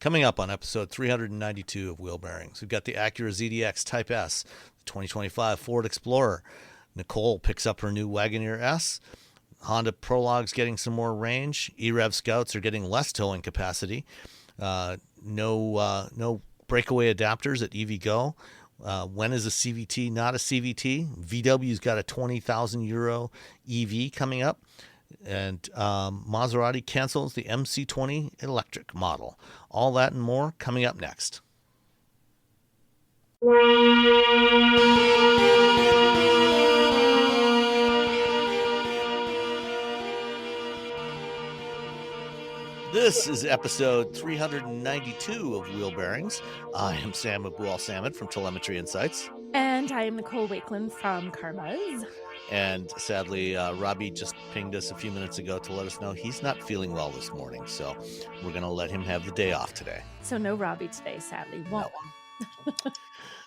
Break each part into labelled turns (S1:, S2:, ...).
S1: Coming up on episode 392 of Wheel Bearings, we've got the Acura ZDX Type S, the 2025 Ford Explorer. Nicole picks up her new Wagoneer S. Honda Prologue's getting some more range. EREV Scouts are getting less towing capacity. No breakaway adapters at EVgo. When is a CVT not a CVT? VW's got a 20,000 euro EV coming up. And Maserati cancels the MC20 electric model. All that and more coming up next. This is episode 392 of Wheel Bearings. I am Sam Abual-Samad from Telemetry Insights.
S2: And I am Nicole Wakeland from CarBuzz.
S1: And sadly, Robbie just pinged us a few minutes ago to let us know he's not feeling well this morning. So we're going to let him have the day off today.
S2: So no Robbie today, sadly.
S1: No.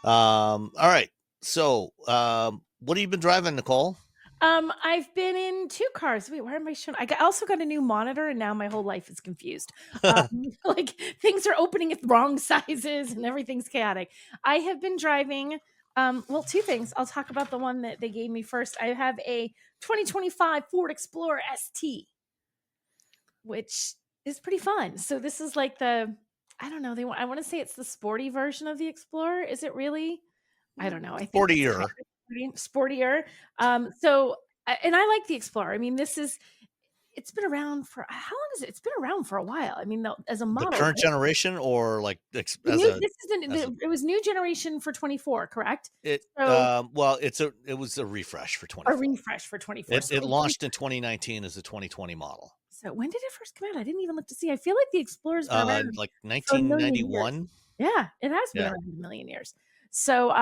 S1: All right. So what have you been driving, Nicole?
S2: I've been in two cars. Wait, why am I showing? I also got a new monitor, and now my whole life is confused. Like things are opening at wrong sizes, and everything's chaotic. I have been driving. Two things. I'll talk about the one that they gave me first. I have a 2025 Ford Explorer ST, which is pretty fun. So this is like I want to say it's the sporty version of the Explorer. Is it really? I don't know. I think
S1: sportier.
S2: Sportier. And I like the Explorer. I mean, it's been around for how long is it? It's been around for a while. I mean, as a model.
S1: The current generation or like it
S2: was new generation for 24, correct?
S1: It was a refresh for 24.
S2: A refresh for 24.
S1: It launched in 2019 as a 2020 model.
S2: So when did it first come out? I didn't even look to see. I feel like the Explorer's been around
S1: like 1991.
S2: Yeah, it has been around a million years. So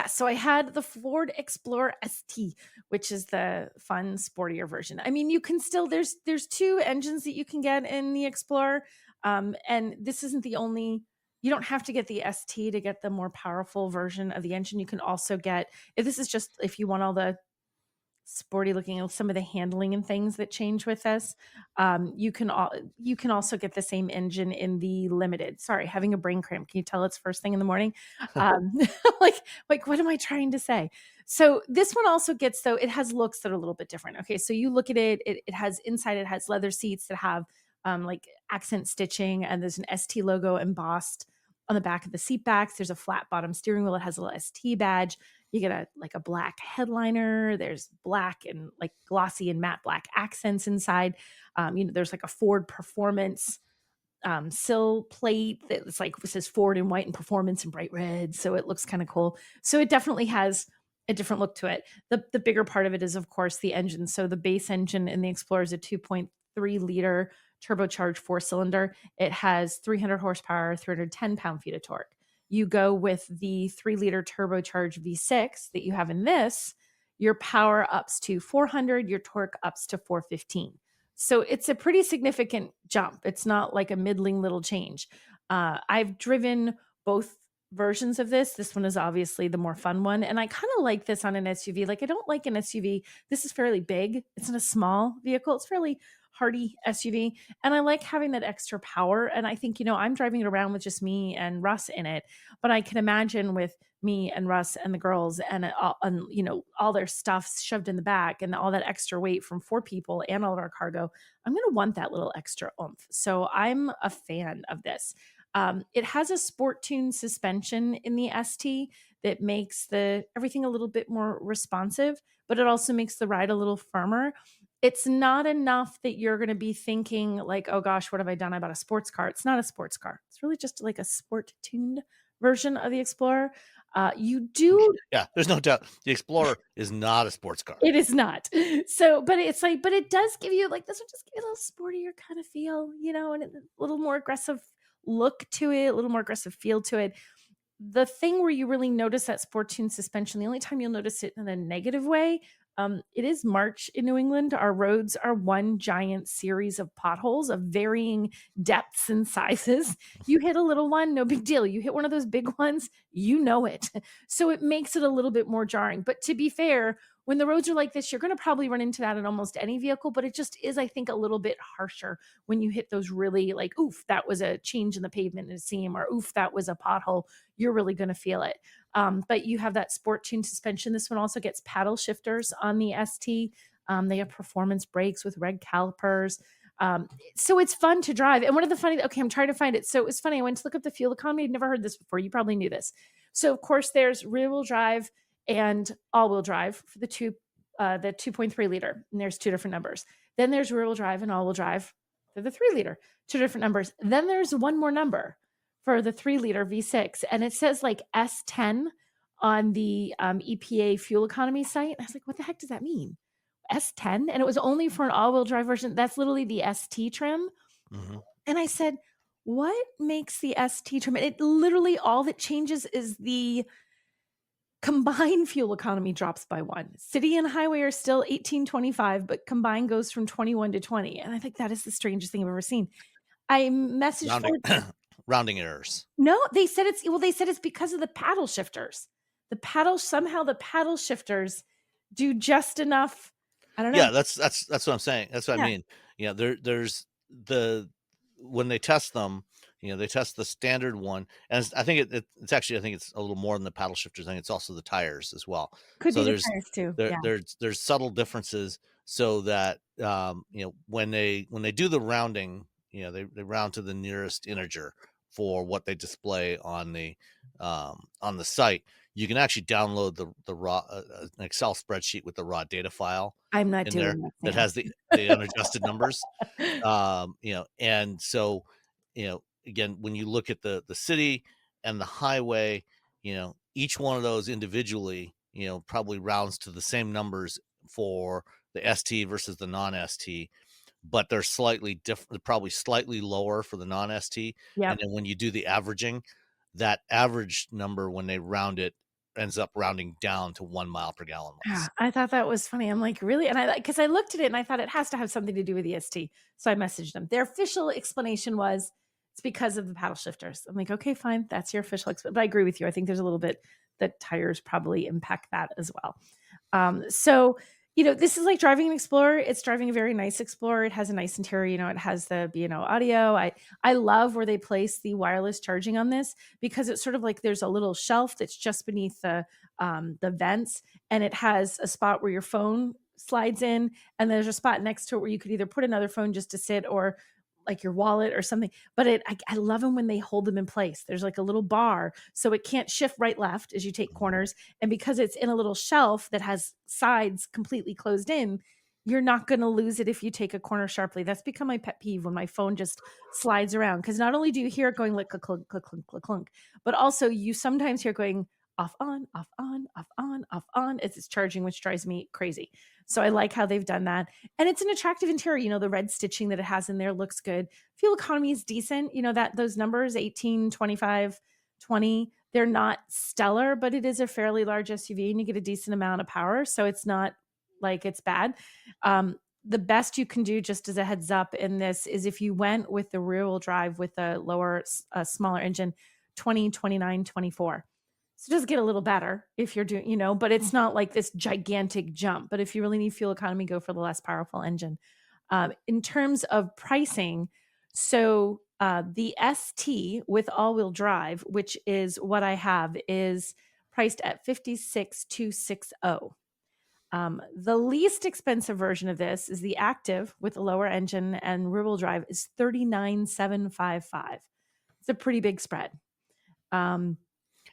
S2: so I had the Ford Explorer ST, which is the fun, sportier version. I mean, you can still there's two engines that you can get in the Explorer, and this isn't the only. You don't have to get the ST to get the more powerful version of the engine. You can also get if you want all the sporty looking, some of the handling and things that change with this. You can also get the same engine in the Limited. Sorry, having a brain cramp. Can you tell it's first thing in the morning? Like what am I trying to say? So this one also gets, though, it has looks that are a little bit different. Okay, so you look at it, it has inside, it has leather seats that have like accent stitching, and there's an ST logo embossed on the back of the seat backs. There's a flat bottom steering wheel. It has a little ST badge. You get a black headliner. There's black and like glossy and matte black accents inside. There's like a Ford Performance sill plate that's like it says Ford in white and Performance in bright red. So it looks kind of cool. So it definitely has a different look to it. The bigger part of it is, of course, the engine. So the base engine in the Explorer is a 2.3 liter turbocharged 4-cylinder. It has 300 horsepower, 310 pound-feet of torque. You go with the 3-liter turbocharged V6 that you have in this, your power ups to 400, your torque ups to 415. So it's a pretty significant jump. It's not like a middling little change. I've driven both versions of this. This one is obviously the more fun one. And I kind of like this on an SUV. Like I don't like an SUV. This is fairly big. It's not a small vehicle. It's fairly hardy SUV. And I like having that extra power. And I think, I'm driving it around with just me and Russ in it, but I can imagine with me and Russ and the girls and all their stuff shoved in the back and all that extra weight from 4 people and all of our cargo, I'm going to want that little extra oomph. So I'm a fan of this. It has a sport tune suspension in the ST that makes everything a little bit more responsive, but it also makes the ride a little firmer. It's not enough that you're going to be thinking like, oh gosh, what have I done? I bought a sports car. It's not a sports car. It's really just like a sport tuned version of the Explorer.
S1: Yeah, there's no doubt. The Explorer is not a sports car.
S2: It is not. So, but it does give you this will just give you a little sportier kind of feel, and a little more aggressive look to it, a little more aggressive feel to it. The thing where you really notice that sport tune suspension, the only time you'll notice it in a negative way, it is March in New England. Our roads are one giant series of potholes of varying depths and sizes. You hit a little one, no big deal. You hit one of those big ones, you know it. So it makes it a little bit more jarring. But to be fair, when the roads are like this, you're going to probably run into that in almost any vehicle, but it just is, I think, a little bit harsher when you hit those really like, oof, that was a change in the pavement in a seam, or oof, that was a pothole. You're really going to feel it. But you have that sport tune suspension. This one also gets paddle shifters on the ST. They have performance brakes with red calipers. So it's fun to drive. And one of the funny, okay, I'm trying to find it. So it was funny. I went to look up the fuel economy. I'd never heard this before. You probably knew this. So of course there's rear wheel drive and all wheel drive for the 2.3 liter. And there's two different numbers. Then there's rear wheel drive and all wheel drive for the 3 liter, two different numbers. Then there's one more number for the 3 liter V6. And it says like S10 on the EPA fuel economy site. And I was like, what the heck does that mean? S10? And it was only for an all-wheel drive version. That's literally the ST trim.
S1: Mm-hmm.
S2: And I said, what makes the ST trim? It literally, all that changes is the combined fuel economy drops by 1. City and highway are still 1825, but combined goes from 21 to 20. And I think that is the strangest thing I've ever seen. I messaged
S1: rounding errors.
S2: No, they said it's because of the paddle shifters. Somehow the paddle shifters do just enough. I don't know.
S1: Yeah, that's what I'm saying. That's what I mean. Yeah, there's when they test them, they test the standard one, and I think it's actually, I think it's a little more than the paddle shifters. I think it's also the tires as well.
S2: Could
S1: so
S2: be
S1: there's
S2: the tires too.
S1: there's subtle differences, so that when they do the rounding, they round to the nearest integer for what they display on the site. You can actually download the raw an Excel spreadsheet with the raw data file.
S2: I'm not
S1: in
S2: doing
S1: there that has the unadjusted numbers. And so, again, when you look at the city and the highway, each one of those individually, probably rounds to the same numbers for the ST versus the non-ST, but they're slightly different, probably slightly lower for the non-ST.
S2: Yep.
S1: And then when you do the averaging, that average number, when they round it, ends up rounding down to 1 mile per gallon.
S2: I thought that was funny. I'm like, really? And because I looked at it and I thought it has to have something to do with the ST. So I messaged them. Their official explanation was it's because of the paddle shifters. I'm like, okay, fine. That's your official explanation. But I agree with you. I think there's a little bit that tires probably impact that as well. So this is like driving an Explorer. It's driving a very nice Explorer. It has a nice interior. It has the B&O audio. I love where they place the wireless charging on this, because it's sort of like there's a little shelf that's just beneath the vents, and it has a spot where your phone slides in, and there's a spot next to it where you could either put another phone just to sit, or like your wallet or something. But I love them when they hold them in place. There's like a little bar, so it can't shift right left as you take corners. And because it's in a little shelf that has sides completely closed in, you're not going to lose it if you take a corner sharply. That's become my pet peeve, when my phone just slides around, because not only do you hear it going like clunk, clunk, clunk, clunk, clunk, but also you sometimes hear it going off on, off on, off on, off on as it's charging, which drives me crazy. So I like how they've done that. And it's an attractive interior. The red stitching that it has in there looks good. Fuel economy is decent. That those numbers, 18, 25, 20, they're not stellar, but it is a fairly large SUV and you get a decent amount of power. So it's not like it's bad. The best you can do, just as a heads up in this, is if you went with the rear wheel drive with a lower, smaller engine, 20, 29, 24. So it does get a little better if you're doing, but it's not like this gigantic jump. But if you really need fuel economy, go for the less powerful engine. In terms of pricing, so the ST with all-wheel drive, which is what I have, is priced at $56,260. The least expensive version of this is the Active with a lower engine and rear-wheel drive is $39,755. It's a pretty big spread.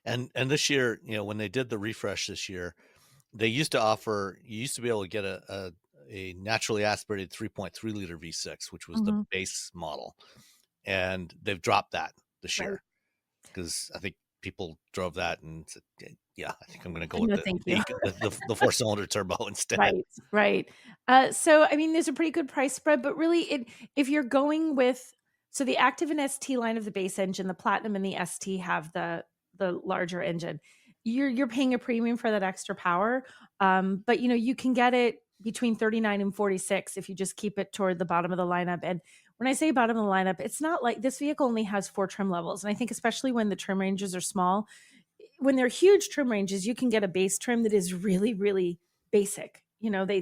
S1: And this year, when they did the refresh this year, they used to be able to get a naturally aspirated 3.3 liter V6, which was the base model. And they've dropped that this year, because I think people drove that and said, yeah, I think I'm going to go with the 4-cylinder turbo instead.
S2: Right. So, I mean, there's a pretty good price spread, but really if you're going with, so the Active and ST line of the base engine, the Platinum and the ST have the larger engine, you're paying a premium for that extra power. But you can get it between 39 and 46 if you just keep it toward the bottom of the lineup. And when I say bottom of the lineup, it's not like this vehicle only has 4 trim levels. And I think especially when the trim ranges are small, when they're huge trim ranges, you can get a base trim that is really, really basic. You know, they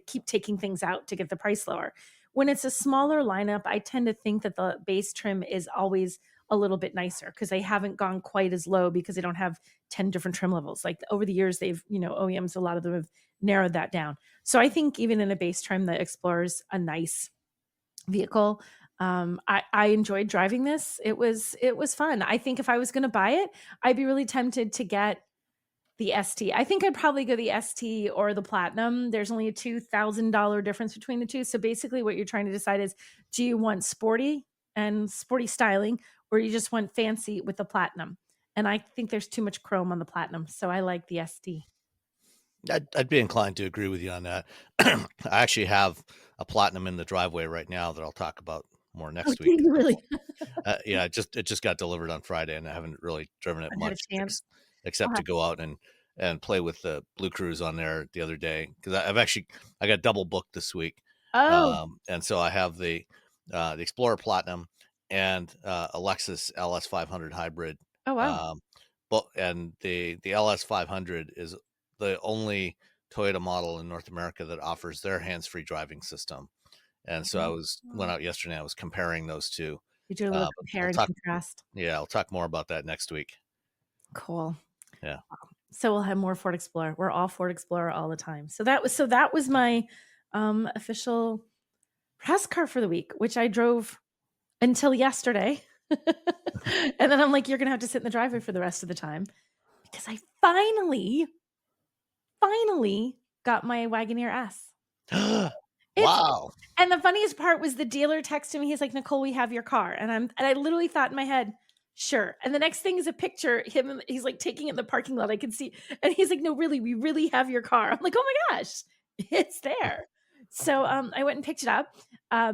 S2: keep taking things out to get the price lower. When it's a smaller lineup, I tend to think that the base trim is always a little bit nicer because they haven't gone quite as low because they don't have 10 different trim levels. Like over the years, they've, you know, OEMs, a lot of them have narrowed that down. So I think even in a base trim, the Explorer's a nice vehicle. I enjoyed driving this. It was fun. I think if I was going to buy it, I'd be really tempted to get the ST. I think I'd probably go the ST or the Platinum. There's only a $2,000 difference between the two. So basically, what you're trying to decide is, do you want sporty and sporty styling, or you just want fancy with the Platinum? And I think there's too much chrome on the Platinum, so I like the ST.
S1: I'd be inclined to agree with you on that. I actually have a Platinum in the driveway right now that I'll talk about more
S2: Oh,
S1: next
S2: do
S1: week.
S2: you really?
S1: Yeah, it just got delivered on Friday, and I haven't really driven it
S2: I've had a
S1: much
S2: chance.
S1: except to go out and play with the Blue Cruise on there the other day because I got double booked this week,
S2: Oh,
S1: and so I have the Explorer Platinum and a Lexus LS 500 hybrid,
S2: oh wow.
S1: um, but and the LS 500 is the only Toyota model in North America that offers their hands-free driving system. And so went
S2: Oh.
S1: out yesterday. I was comparing those two.
S2: You do a little
S1: But
S2: compare and contrast.
S1: I'll talk more about that next week.
S2: Cool.
S1: Yeah.
S2: So we'll have more Ford Explorer. We're all Ford Explorer all the time. So that was my official press car for the week, which I drove until yesterday. And then I'm like, you're gonna have to sit in the driveway for the rest of the time because I finally got my Wagoneer S. It's
S1: Wow.
S2: And the funniest part was the dealer texted me. He's like, "Nicole, we have your car." And I literally thought in my head, "Sure." And the next thing is a picture, he's like taking it in the parking lot. I can see. And he's like, "No, really, we really have your car." I'm like, "Oh my gosh, it's there." So I went and picked it up. I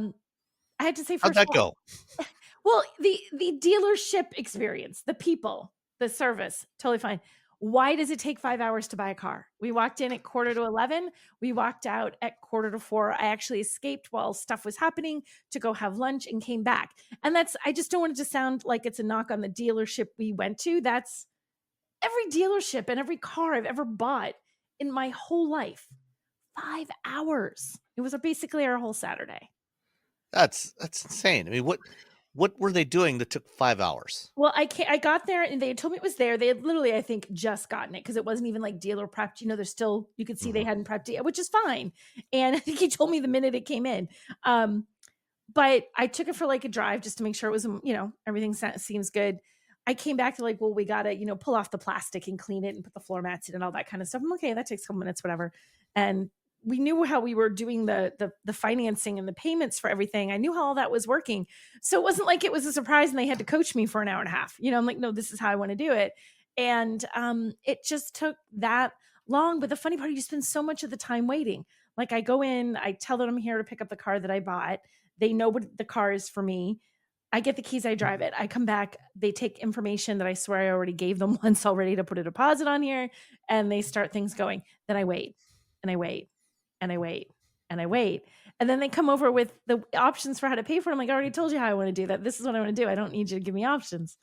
S2: had to say,
S1: How'd
S2: first
S1: that
S2: of all,
S1: go?
S2: well, the dealership experience, the people, the service, totally fine. Why does it take 5 hours to buy a car? We walked in at quarter to 11. We walked out at quarter to 4. I actually escaped while stuff was happening to go have lunch and came back. And I just don't want it to sound like it's a knock on the dealership we went to. That's every dealership and every car I've ever bought in my whole life. 5 hours. It was basically our whole Saturday.
S1: That's insane. I mean, what were they doing that took 5 hours?
S2: Well, I got there and they had told me it was there. They had literally, I think, just gotten it because it wasn't even like dealer prepped. You know, there's still, you could see they
S1: Mhm.
S2: hadn't prepped it, which is fine. And I think he told me the minute it came in. But I took it for like a drive just to make sure it was, everything seems good. I came back to like, well, we got to, pull off the plastic and clean it and put the floor mats in and all that kind of stuff. I'm okay, that takes a couple minutes, whatever. And we knew how we were doing the financing and the payments for everything. I knew how all that was working. So it wasn't like it was a surprise and they had to coach me for an hour and a half. I'm like, no, this is how I want to do it. And it just took that long. But the funny part, you spend so much of the time waiting. Like I go in, I tell them I'm here to pick up the car that I bought. They know what the car is for me. I get the keys, I drive it. I come back, they take information that I swear I already gave them once already to put a deposit on here, and they start things going. Then I wait and I wait and I wait and I wait. And then they come over with the options for how to pay for it. I'm like, I already told you how I want to do that. This is what I want to do. I don't need you to give me options.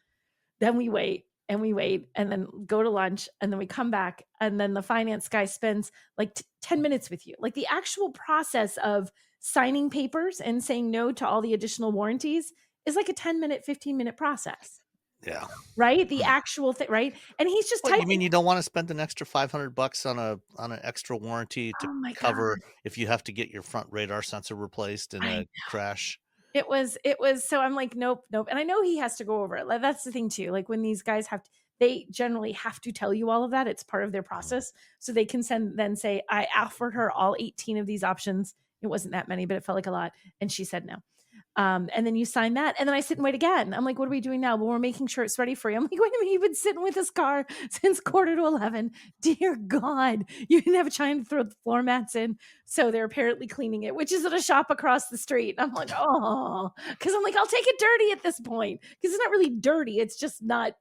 S2: Then we wait and we wait and then go to lunch and then we come back and then the finance guy spends like 10 minutes with you. Like the actual process of signing papers and saying no to all the additional warranties is like a 10-minute, 15-minute process,
S1: Yeah.
S2: right? The actual thing, right? And he's just
S1: What, you
S2: typing.
S1: mean you don't want to spend an extra $500 on an extra warranty to
S2: Oh my God.
S1: cover if you have to get your front radar sensor replaced in
S2: I
S1: a crash?
S2: It was so I'm like, nope, nope. And I know he has to go over it. Like, that's the thing too. Like when these guys they generally have to tell you all of that. It's part of their process. So they can then say, I offered her all 18 of these options. It wasn't that many, but it felt like a lot. And she said no. And then you sign that. And then I sit and wait again. I'm like, what are we doing now? Well, we're making sure it's ready for you. I'm like, wait a minute, you've been sitting with this car since quarter to 11. Dear God, you didn't have a time to throw the floor mats in. So they're apparently cleaning it, which is at a shop across the street. I'm like, oh, because I'm like, I'll take it dirty at this point. Because it's not really dirty. It's just not,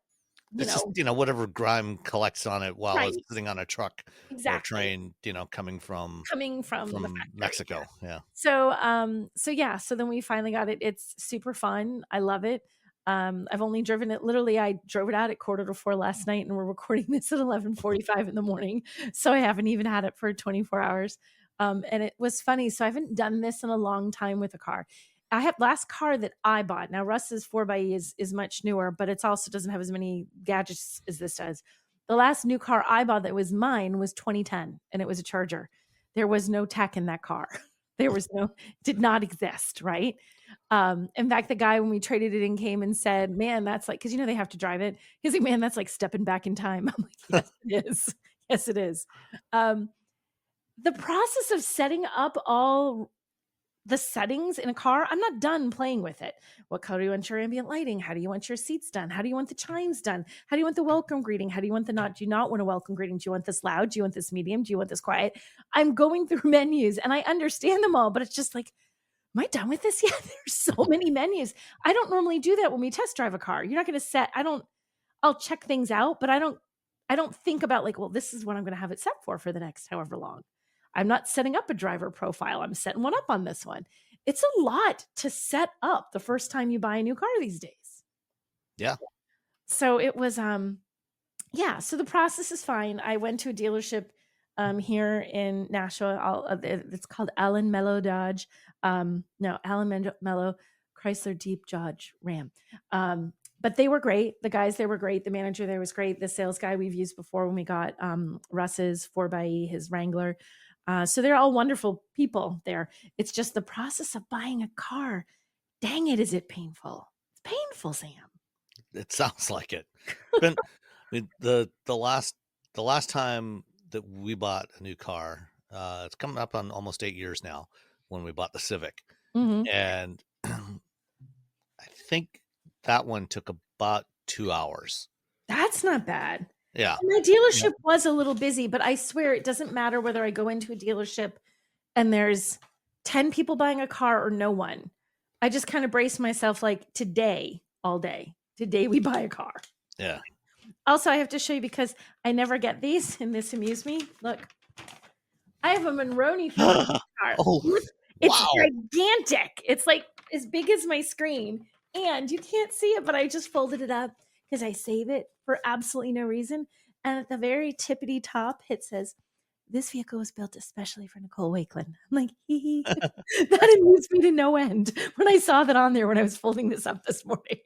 S1: It's just, whatever grime collects on it while it's
S2: right.
S1: sitting on a truck or a
S2: Exactly.
S1: train, coming from
S2: Coming from the factory.
S1: Mexico. Yeah.
S2: So yeah, so then we finally got it. It's super fun. I love it. I've only driven it. Literally, I drove it out at 3:45 last night, and we're recording this at 11:45 in the morning. So I haven't even had it for 24 hours. And it was funny. So I haven't done this in a long time with a car. I have last car that I bought. Now Russ's 4xe is much newer, but it's also doesn't have as many gadgets as this does. The last new car I bought that was mine was 2010, and it was a Charger. There was no tech in that car. There was no, did not exist, right? In fact, the guy when we traded it in came and said, "Man, that's like," because they have to drive it. He's like, "Man, that's like stepping back in time." I'm like, "Yes, it is. Yes, it is." The process of setting up all the settings in a car, I'm not done playing with it. What color do you want your ambient lighting? How do you want your seats done? How do you want the chimes done? How do you want the welcome greeting? How do you want the not? Do you not want a welcome greeting? Do you want this loud? Do you want this medium? Do you want this quiet? I'm going through menus and I understand them all, but it's just like, am I done with this yet? There's so many menus. I don't normally do that when we test drive a car. You're not going to set, I'll check things out, but I don't think about like, well, this is what I'm going to have it set for the next however long. I'm not setting up a driver profile. I'm setting one up on this one. It's a lot to set up the first time you buy a new car these days.
S1: Yeah.
S2: So it was, yeah. So the process is fine. I went to a dealership here in Nashua. It's called Allen Mello Dodge. Allen Mello Chrysler Jeep Dodge Ram. But they were great. The guys there were great. The manager there was great. The sales guy we've used before when we got Russ's 4xe, his Wrangler. So they're all wonderful people there. It's just the process of buying a car. Dang it, is it painful? It's painful, Sam.
S1: It sounds like it. The last time that we bought a new car, it's coming up on almost 8 years now when we bought the Civic.
S2: Mm-hmm.
S1: And I think that one took about 2 hours.
S2: That's not bad.
S1: Yeah.
S2: My dealership was a little busy, but I swear it doesn't matter whether I go into a dealership and there's 10 people buying a car or no one. I just kind of brace myself like today, all day. Today we buy a car.
S1: Yeah.
S2: Also, I have to show you because I never get these and this amused me. Look, I have a Monroney car.
S1: Oh,
S2: it's
S1: wow.
S2: Gigantic. It's like as big as my screen. And you can't see it, but I just folded it up because I save it for absolutely no reason. And at the very tippity top, it says, "This vehicle was built especially for Nicole Wakeland." I'm like, hee. That amused me to no end when I saw that on there when I was folding this up this morning.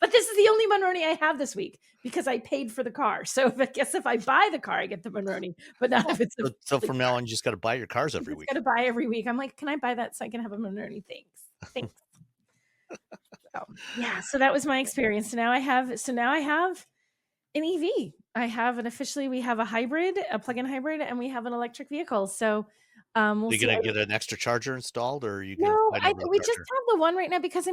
S2: But this is the only Monroney I have this week because I paid for the car. So I guess if I buy the car, I get the Monroney, but not if it's
S1: so from now on, you just got to buy your cars every week.
S2: Got to buy every week. I'm like, can I buy that so I can have a Monroney? Thanks. So, yeah, so that was my experience. Now I have an EV. We have a hybrid, a plug-in hybrid, and we have an electric vehicle. So we'll
S1: you
S2: see.
S1: gonna get an extra charger installed, or are you gonna?
S2: No, we just have the one right now because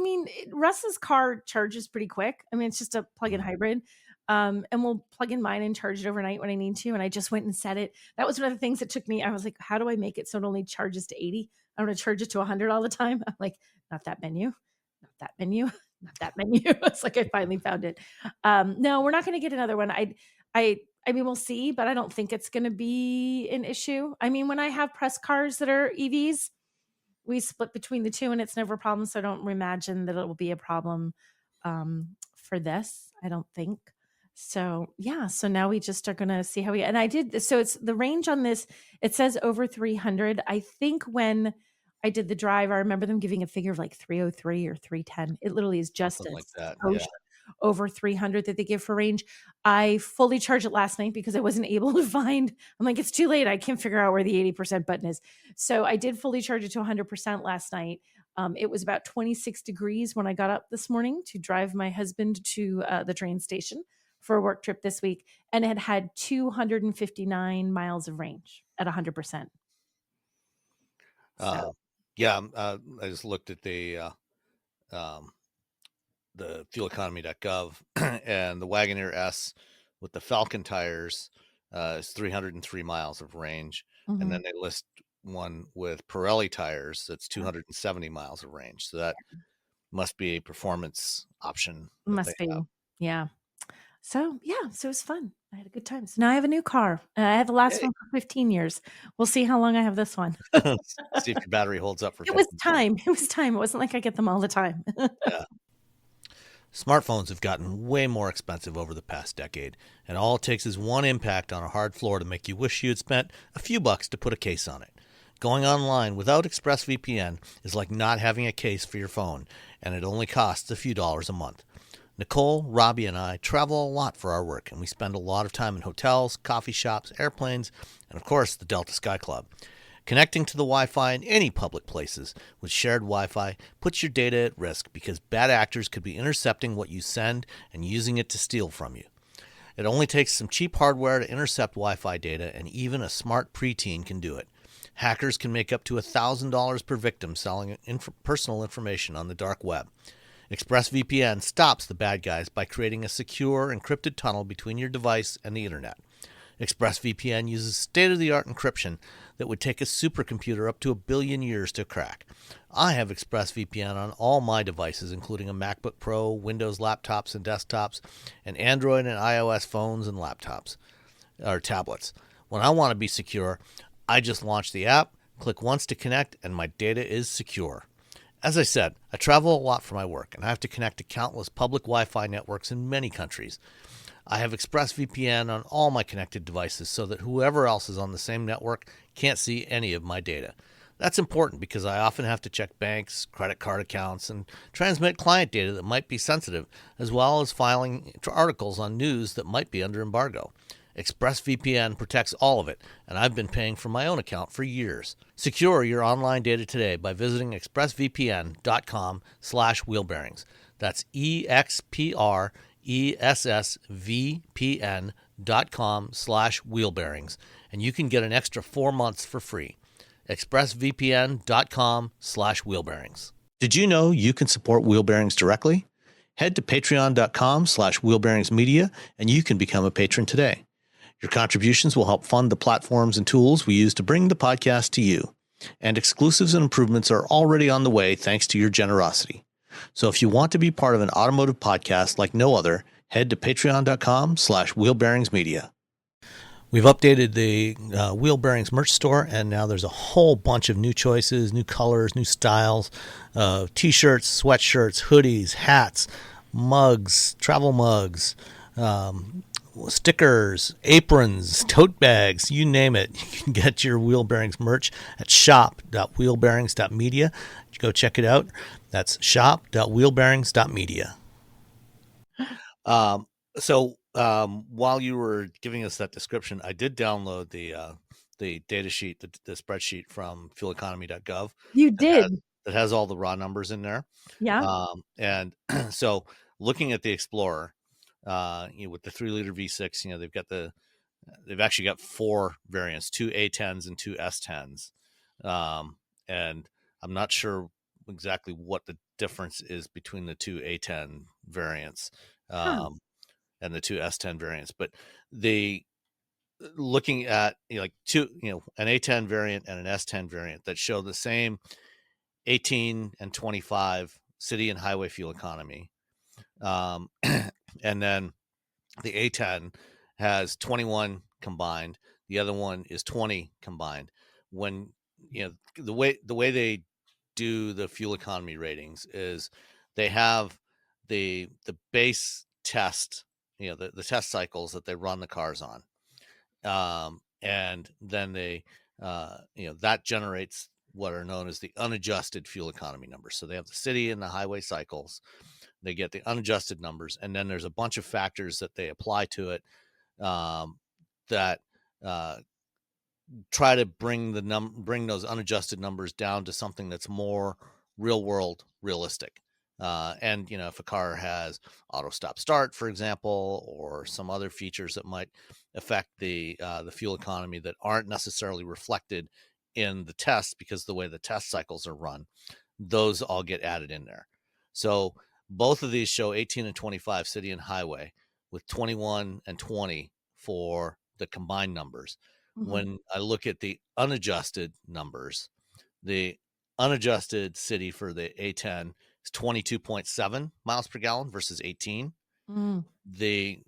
S2: Russ's car charges pretty quick. I mean, it's just a plug-in hybrid. And we'll plug in mine and charge it overnight when I need to. And I just went and set it. That was one of the things that took me. I was like, how do I make it so it only charges to 80? I want to charge it to 100 all the time. I'm like, not that menu. It's like I finally found it. No, we're not going to get another one. I mean, we'll see, but I don't think it's going to be an issue. I mean, when I have press cars that are EVs, we split between the two and it's never a problem. So I don't imagine that it will be a problem for this. I don't think. So yeah, so now we just are going to see how and I did this. So it's the range on this, it says over 300. I think when I did the drive, I remember them giving a figure of like 303 or 310. It literally is just
S1: like that.
S2: Over 300 that they give for range. I fully charged it last night because I wasn't able to find, I'm like, it's too late. I can't figure out where the 80% button is. So I did fully charge it to 100% last night. It was about 26 degrees when I got up this morning to drive my husband to the train station for a work trip this week. And it had 259 miles of range at 100%. So.
S1: I just looked at the fueleconomy.gov and the Wagoneer S with the Falcon tires is 303 miles of range. Mm-hmm. And then they list one with Pirelli tires that's 270 miles of range. So that must be a performance option.
S2: Must be. Yeah. So it was fun. I had a good time. So now I have a new car. I had the last one for 15 years. We'll see how long I have this one.
S1: See if your battery holds up for 15
S2: It was time. It was time. It wasn't like I get them all the time.
S1: Yeah. Smartphones have gotten way more expensive over the past decade, and all it takes is one impact on a hard floor to make you wish you had spent a few bucks to put a case on it. Going online without ExpressVPN is like not having a case for your phone, and it only costs a few dollars a month. Nicole, Robbie, and I travel a lot for our work, and we spend a lot of time in hotels, coffee shops, airplanes, and of course, the Delta Sky Club. Connecting to the Wi Fi in any public places with shared Wi Fi puts your data at risk because bad actors could be intercepting what you send and using it to steal from you. It only takes some cheap hardware to intercept Wi Fi data, and even a smart preteen can do it. Hackers can make up to $1,000 per victim selling personal information on the dark web. ExpressVPN stops the bad guys by creating a secure, encrypted tunnel between your device and the internet. ExpressVPN uses state-of-the-art encryption that would take a supercomputer up to 1 billion years to crack. I have ExpressVPN on all my devices, including a MacBook Pro, Windows laptops and desktops, and Android and iOS phones and laptops, or tablets. When I want to be secure, I just launch the app, click once to connect, and my data is secure. As I said, I travel a lot for my work, and I have to connect to countless public Wi-Fi networks in many countries. I have ExpressVPN on all my connected devices so that whoever else is on the same network can't see any of my data. That's important because I often have to check banks, credit card accounts, and transmit client data that might be sensitive, as well as filing articles on news that might be under embargo. ExpressVPN protects all of it, and I've been paying for my own account for years. Secure your online data today by visiting expressvpn.com/wheelbearings. That's expressvpn.com/wheelbearings, and you can get an extra 4 months for free. expressvpn.com/wheelbearings. Did you know you can support Wheel Bearings directly? Head to patreon.com/wheelbearingsmedia and you can become a patron today. Your contributions will help fund the platforms and tools we use to bring the podcast to you. And exclusives and improvements are already on the way thanks to your generosity. So if you want to be part of an automotive podcast like no other, head to patreon.com/wheelbearingsmedia. We've updated the Wheel Bearings merch store, and now there's a whole bunch of new choices, new colors, new styles, t-shirts, sweatshirts, hoodies, hats, mugs, travel mugs, stickers, aprons, tote bags, you name it. You can get your Wheel Bearings merch at shop.wheelbearings.media. Go check it out. That's shop.wheelbearings.media. While you were giving us that description, I did download the data sheet, the spreadsheet from fueleconomy.gov.
S2: You did.
S1: That has all the raw numbers in there.
S2: Yeah.
S1: And so looking at the Explorer, with the 3-liter V6, they've actually got 4 variants, 2 A10s and 2 S10s. And I'm not sure exactly what the difference is between the 2 A10 variants. And the 2 S10 variants, but looking at an A10 variant and an S10 variant that show the same 18 and 25 city and highway fuel economy, and then the A10 has 21 combined, the other one is 20 combined. When the way they do the fuel economy ratings is they have the base test, the test cycles that they run the cars on, and then they that generates what are known as the unadjusted fuel economy numbers. So they have the city and the highway cycles, they get the unadjusted numbers, and then there's a bunch of factors that they apply to it, that try to bring those unadjusted numbers down to something that's more real world realistic. And if a car has auto stop start, for example, or some other features that might affect the fuel economy that aren't necessarily reflected in the test because the way the test cycles are run, those all get added in there. So both of these show 18 and 25 city and highway, with 21 and 20 for the combined numbers. Mm-hmm. When I look at the unadjusted numbers, the unadjusted city for the A10 is 22.7 miles per gallon versus 18.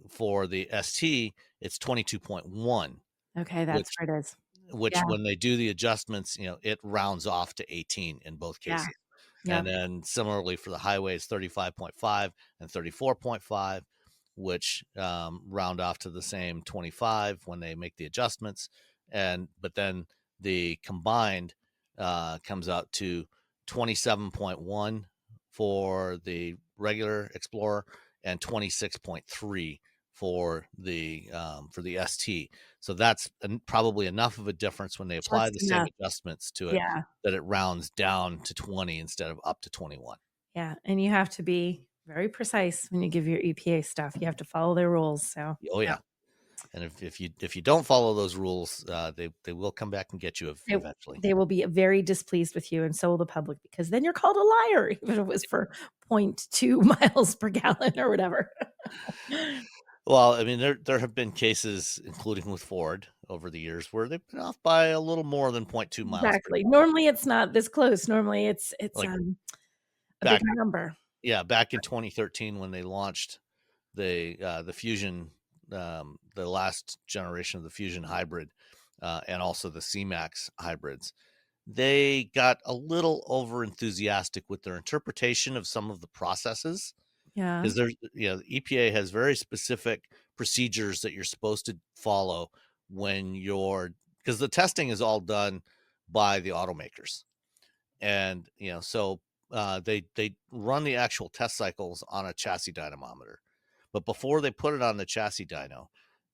S1: For the ST, it's 22.1.
S2: Okay, that's where it is.
S1: Which when they do the adjustments, it rounds off to 18 in both cases.
S2: Yeah.
S1: And then similarly for the highways, 35.5 and 34.5, which round off to the same 25 when they make the adjustments. But then the combined comes out to 27.1 for the regular Explorer and 26.3 for the ST. So that's probably enough of a difference when they apply
S2: Just
S1: the same
S2: enough.
S1: adjustments to it
S2: Yeah.
S1: that it rounds down to 20 instead of up to 21.
S2: Yeah, and you have to be very precise when you give your EPA stuff. You have to follow their rules, so,
S1: Oh
S2: yeah.
S1: yeah, and if you don't follow those rules, they will come back and get you
S2: They
S1: eventually.
S2: they will be very displeased with you, and so will the public, because then you're called a liar, even if it was for point 0.2 miles per gallon or whatever.
S1: Well, I mean, there have been cases, including with Ford, over the years where they've been off by a little more than 0.2 miles per
S2: Exactly.
S1: gallon.
S2: Normally, it's not this close. Normally, it's,
S1: Like
S2: a bigger
S1: back,
S2: number.
S1: yeah, back in 2013 when they launched the Fusion, the last generation of the Fusion hybrid, and also the C-Max hybrids. They got a little over enthusiastic with their interpretation of some of the processes,
S2: Yeah.
S1: because there's the EPA has very specific procedures that you're supposed to follow when you're because the testing is all done by the automakers, and so they run the actual test cycles on a chassis dynamometer, but before they put it on the chassis dyno,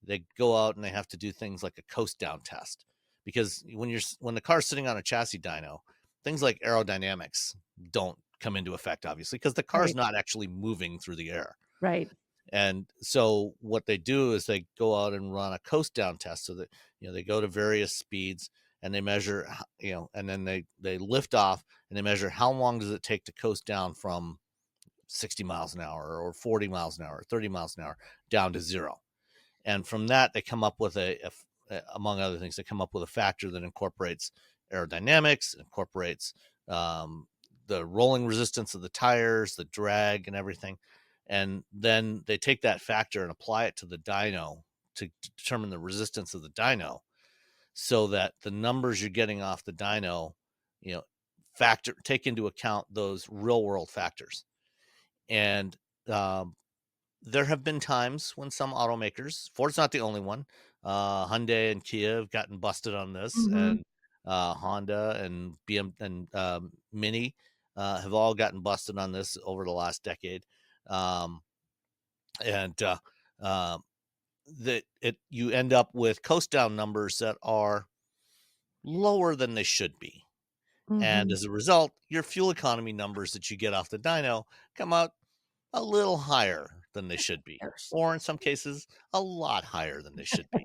S1: they go out and they have to do things like a coast down test, because when the car's sitting on a chassis dyno, things like aerodynamics don't come into effect, obviously, because the car's
S2: Right.
S1: not actually moving through the air.
S2: Right.
S1: And so what they do is they go out and run a coast down test, so that they go to various speeds and they measure, and then they lift off and they measure how long does it take to coast down from 60 miles an hour or 40 miles an hour, 30 miles an hour down to zero. And from that, they come up with among other things, they come up with a factor that incorporates aerodynamics, incorporates the rolling resistance of the tires, the drag, and everything. And then they take that factor and apply it to the dyno to determine the resistance of the dyno, so that the numbers you're getting off the dyno, you know, take into account those real world factors. And there have been times when some automakers, Ford's not the only one, Hyundai and Kia have gotten busted on this,
S2: Mhm.
S1: and Honda and Mini have all gotten busted on this over the last decade. Um, and that you end up with coast down numbers that are lower than they should be. And
S2: Mhm.
S1: as a result, your fuel economy numbers that you get off the dyno come out a little higher than they should be,
S2: Gosh.
S1: or in some cases, a lot higher than they should be.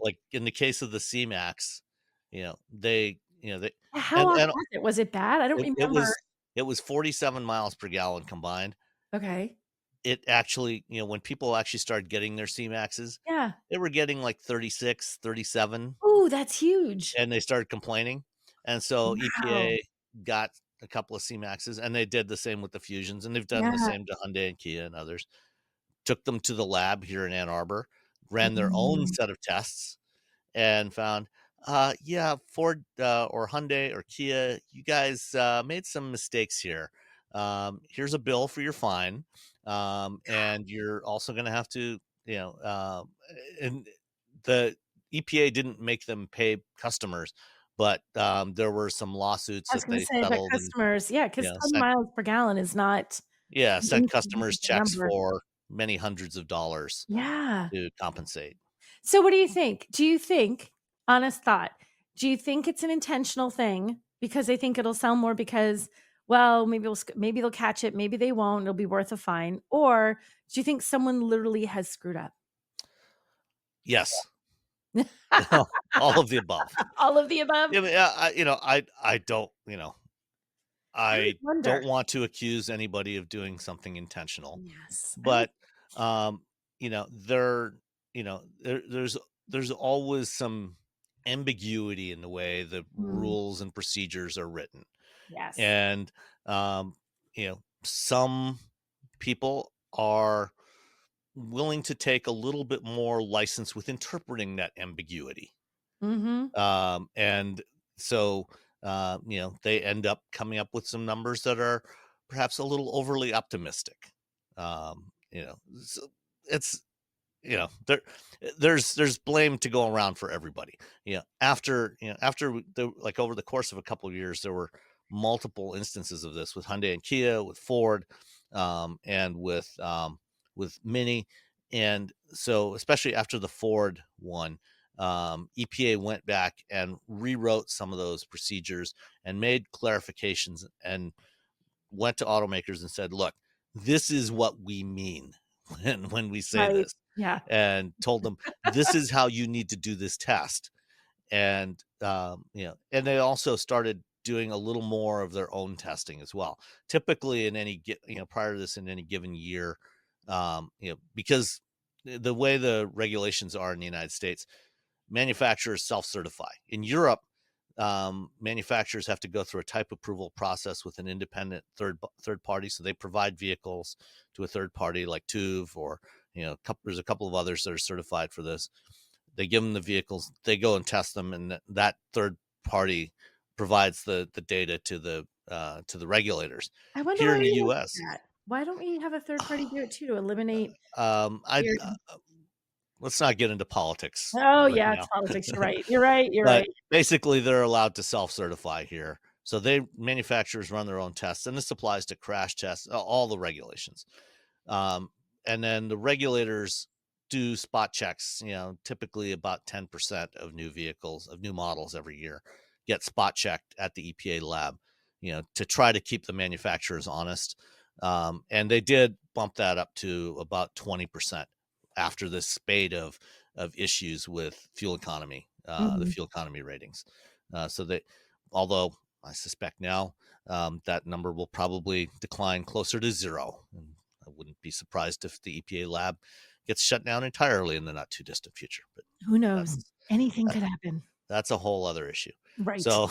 S1: Like in the case of the C-Max, they
S2: How long
S1: and
S2: was it? Was it bad? I don't
S1: it, it
S2: remember.
S1: was it was 47 miles per gallon combined.
S2: Okay.
S1: It actually, when people actually started getting their C-Maxes,
S2: Yeah.
S1: they were getting like 36, 37,
S2: Ooh, that's huge.
S1: and they started complaining. And so
S2: Wow.
S1: EPA got a couple of C-Maxes, and they did the same with the Fusions, and they've done the
S2: Yeah.
S1: same to Hyundai and Kia and others. Took them to the lab here in Ann Arbor, ran their own
S2: Mm.
S1: set of tests, and found, yeah, Ford or Hyundai or Kia, you guys made some mistakes here. Here's a bill for your fine, and you're also going to have to, and the EPA didn't make them pay customers, but there were some lawsuits
S2: I was
S1: that
S2: gonna
S1: they
S2: say, but
S1: settled, and
S2: customers, yeah,
S1: you
S2: 'cause
S1: know
S2: 10
S1: sent
S2: miles per gallon is not
S1: yeah
S2: an
S1: sent customers
S2: insignificant
S1: checks
S2: number.
S1: for many hundreds of dollars
S2: Yeah.
S1: to compensate.
S2: So what do you think? Do you think, honest thought, do you think it's an intentional thing because they think it'll sell more because, well, maybe they'll catch it, maybe they won't, it'll be worth a fine, or do you think someone literally has screwed up?
S1: Yes. All of the above.
S2: All of the above?
S1: Yeah, but, yeah, I don't,
S2: I would
S1: I
S2: wonder.
S1: don't want to accuse anybody of doing something intentional,
S2: Yes. I would.
S1: but, there, there's always some ambiguity in the way the
S2: Mm,
S1: rules and procedures are written.
S2: yes.
S1: And, some people are willing to take a little bit more license with interpreting that ambiguity.
S2: Mhm.
S1: And so they end up coming up with some numbers that are perhaps a little overly optimistic. So it's there's blame to go around for everybody. After like over the course of a couple of years, there were multiple instances of this with Hyundai and Kia, with Ford, and with Mini, and so especially after the Ford one, EPA went back and rewrote some of those procedures and made clarifications and went to automakers and said, "Look, this is what we mean when we say
S2: Right.
S1: this,"
S2: Yeah.
S1: and told them, "This is how you need to do this test." And and they also started doing a little more of their own testing as well. Typically, prior to this, in any given year, because the way the regulations are in the United States, manufacturers self-certify. In Europe, manufacturers have to go through a type approval process with an independent third party. So they provide vehicles to a third party like TÜV, or there's a couple of others that are certified for this. They give them the vehicles, they go and test them, and that third party provides the data to the regulators.
S2: I wonder
S1: Here
S2: why
S1: in the
S2: we don't
S1: U.S.,
S2: do that. Why don't we have a third party do it too to eliminate
S1: I
S2: weird.
S1: let's not get into politics
S2: Oh,
S1: right
S2: yeah, it's
S1: now.
S2: politics. You're right. You're right. You're
S1: But
S2: right.
S1: basically, they're allowed to self-certify here. So manufacturers run their own tests, and this applies to crash tests, all the regulations. Um, and then the regulators do spot checks. Typically about 10% of new models every year get spot checked at the EPA lab, to try to keep the manufacturers honest. And they did bump that up to about 20% after this spate of issues with fuel economy, the
S2: Mhm.
S1: fuel economy ratings. Although I suspect now that number will probably decline closer to zero. And I wouldn't be surprised if the EPA lab gets shut down entirely in the not too distant future. But
S2: Who knows?
S1: that's
S2: Anything could happen.
S1: that's a whole other issue.
S2: Right.
S1: So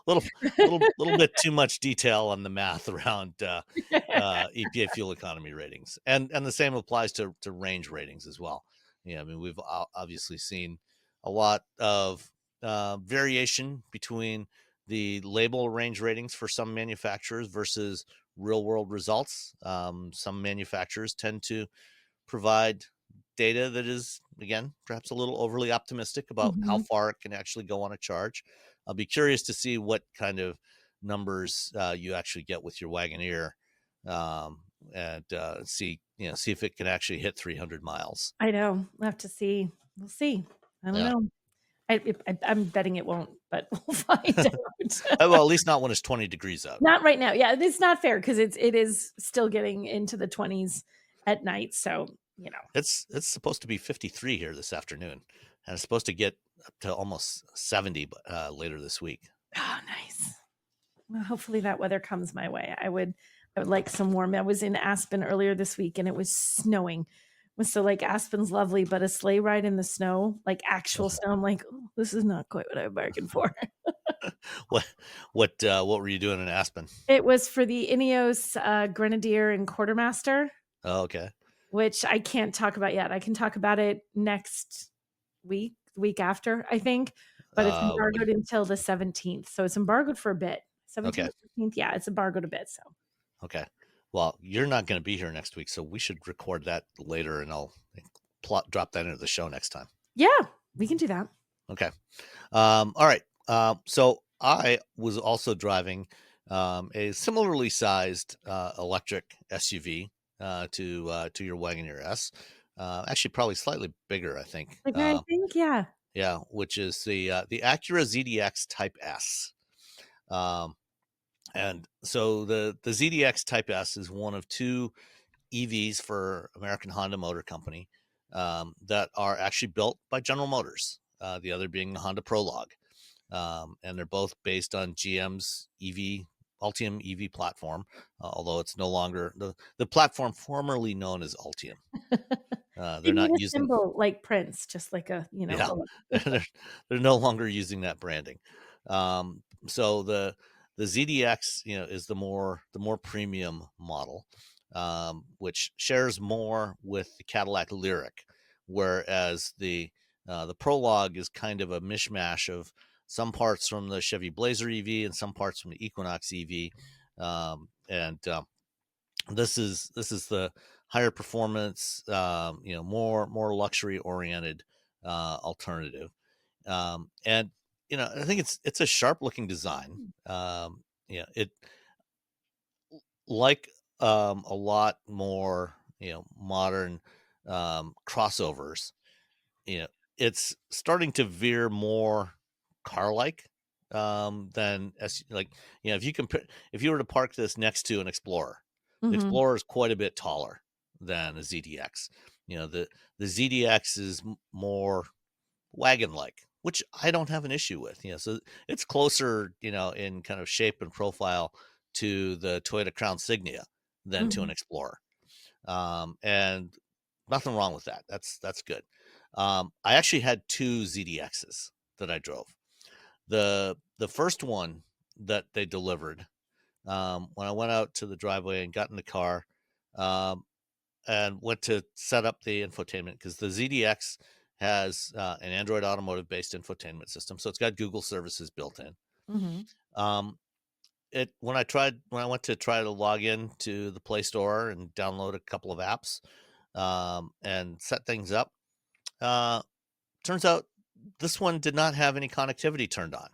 S1: little little bit too much detail on the math around EPA fuel economy ratings, and the same applies to range ratings as well. I mean, we've obviously seen a lot of variation between the label range ratings for some manufacturers versus real world results. Some manufacturers tend to provide data that is, again, perhaps a little overly optimistic about how
S2: Mhm.
S1: far it can actually go on a charge. I'll be curious to see what kind of numbers you actually get with your Wagoneer, and see if it can actually hit 300 miles.
S2: I know. We'll have to see. We'll see. I don't
S1: Yeah.
S2: know. I'm betting it won't, but we'll find out.
S1: Well, at least not when it's 20 degrees out.
S2: Not right now. Yeah, it's not fair because it is still getting into the 20s at night. So,
S1: It's supposed to be 53 here this afternoon, and it's supposed to get up to almost 70 later this week.
S2: oh, nice. Well, hopefully that weather comes my way. I would like some warm. I was in Aspen earlier this week and it was snowing. So like Aspen's lovely, but a sleigh ride in the snow, like actual snow, I'm like, oh, this is not quite what I bargained for.
S1: What what were you doing in Aspen?
S2: It was for the Ineos Grenadier and Quartermaster,
S1: Oh, okay.
S2: which I can't talk about yet. I can talk about it next week, the week after, I think, but it's
S1: When
S2: embargoed until the 17th. So it's embargoed for a bit. 17th,
S1: Okay.
S2: 15th. Yeah, it's embargoed a bit. So
S1: Okay. Well, you're not going to be here next week, so we should record that later, and I'll drop that into the show next time.
S2: yeah, we can do that.
S1: Okay. All right. So I was also driving a similarly sized electric SUV to your Wagoneer S. Actually, probably slightly bigger, I think.
S2: Like I think, yeah.
S1: Yeah, which is the Acura ZDX Type S. And so the ZDX Type S is one of two EVs for American Honda Motor Company that are actually built by General Motors. The other being the Honda Prologue, and they're both based on GM's Ultium EV platform, although it's no longer the platform formerly known as Ultium.
S2: They
S1: They're
S2: need
S1: not
S2: a
S1: using,
S2: symbol like Prince, just like a,
S1: yeah, they're no longer using that branding. So the ZDX, is the more premium model, which shares more with the Cadillac Lyriq, whereas the Prologue is kind of a mishmash of some parts from the Chevy Blazer EV, and some parts from the Equinox EV. This is the higher performance, more luxury oriented alternative. And I think it's a sharp looking design. It like a lot more modern crossovers. It's starting to veer more car like than if you were to park this next to an Explorer. The
S2: Mhm.
S1: Explorer is quite a bit taller than a ZDX. The ZDX is more wagon like, which I don't have an issue with. So it's closer, in kind of shape and profile to the Toyota Crown Signia than to an
S2: Mhm.
S1: Explorer. And nothing wrong with that. That's good. I actually had two ZDXs that I drove. The first one that they delivered, when I went out to the driveway and got in the car, um, and went to set up the infotainment, because the ZDX has an Android Automotive based infotainment system, so it's got Google services built in.
S2: Mhm.
S1: Um, when I went to try to log in to the Play Store and download a couple of apps, and set things up, uh, turns out this one did not have any connectivity turned on.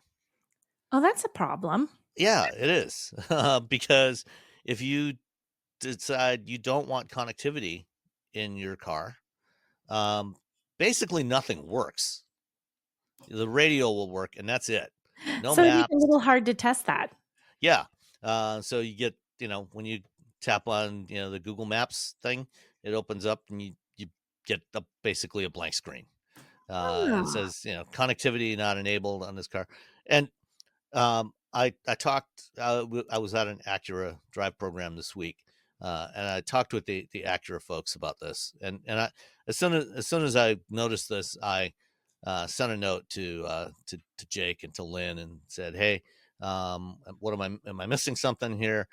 S2: Oh, that's a problem.
S1: Yeah, it is. Because if you decide you don't want connectivity in your car, um, basically nothing works. The radio will work, and that's it. No
S2: So it'd be a
S1: maps.
S2: little hard to test that.
S1: Yeah. So you get, when you tap on, the Google Maps thing, it opens up and you get basically a blank screen. And it
S2: Ah.
S1: says, connectivity not enabled on this car. And I talked. I was at an Acura drive program this week, and I talked with the Acura folks about this. And as soon as I noticed this, I sent a note to Jake and to Lynn and said, "Hey, what am I missing something here?"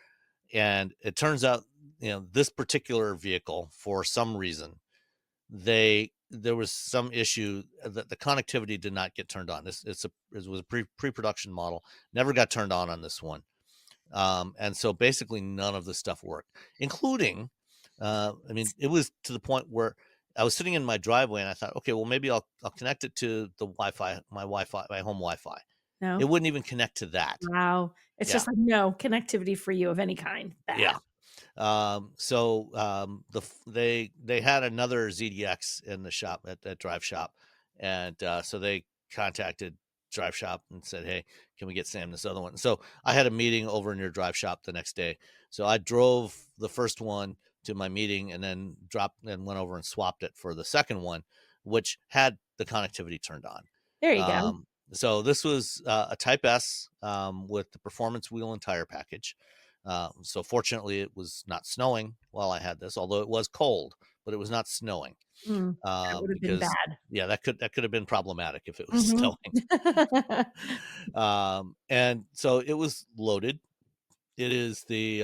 S1: And it turns out, this particular vehicle, for some reason, there was some issue that the connectivity did not get turned on. It was a pre-production model, never got turned on this one. And so basically none of the stuff worked, including, I mean, it was to the point where I was sitting in my driveway and I thought, okay, well, maybe I'll connect it to the Wi-Fi, my home Wi-Fi. It
S2: No?
S1: wouldn't even connect to that.
S2: Wow. It's
S1: Yeah.
S2: just like, no connectivity for you of any kind.
S1: Yeah.
S2: Bad.
S1: So they had another ZDX in the shop at Drive Shop, and so they contacted Drive Shop and said, "Hey, can we get Sam this other one?" So I had a meeting over in your Drive Shop the next day. So I drove the first one to my meeting and then dropped and went over and swapped it for the second one, which had the connectivity turned on.
S2: There you go.
S1: So this was a Type S, with the performance wheel and tire package. So fortunately, it was not snowing while I had this, although it was cold, but it was not snowing.
S2: That would have been
S1: Because
S2: bad.
S1: yeah, that could have been problematic if it was
S2: Mhm.
S1: snowing. And so it was loaded. It is the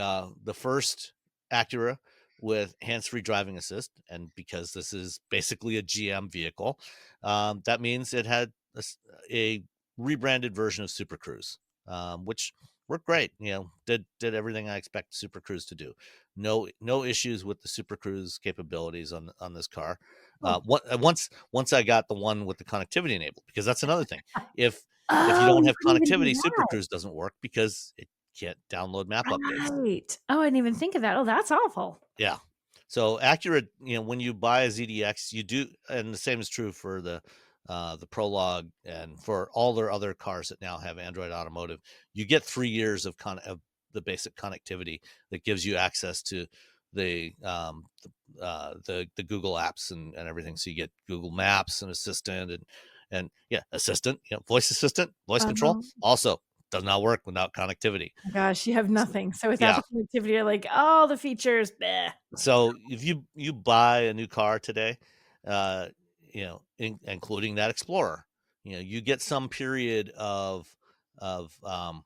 S1: first Acura with hands-free driving assist, and because this is basically a GM vehicle, that means it had a rebranded version of Super Cruise, which worked great. Did everything I expect Super Cruise to do. No issues with the Super Cruise capabilities on this car.
S2: Oh.
S1: Once I got the one with the connectivity enabled, because that's another thing. If you
S2: Oh,
S1: don't
S2: you
S1: have
S2: couldn't even do
S1: connectivity, Super
S2: that.
S1: Cruise doesn't work because it can't download map updates.
S2: Right. Oh, I didn't even think of that. Oh, that's awful.
S1: Yeah. So Acura, when you buy a ZDX, you do, and the same is true for the Prologue and for all their other cars that now have Android Automotive. You get 3 years of the basic connectivity that gives you access to the Google apps and everything. So you get Google Maps and Assistant and yeah, Assistant, voice assistant, voice control.
S2: Uh-huh.
S1: Also does not work without connectivity.
S2: Gosh, you have
S1: So,
S2: nothing. So without
S1: yeah.
S2: the connectivity, you're like, all the features, bleh.
S1: So if you buy a new car today, including that Explorer, you get some period of um,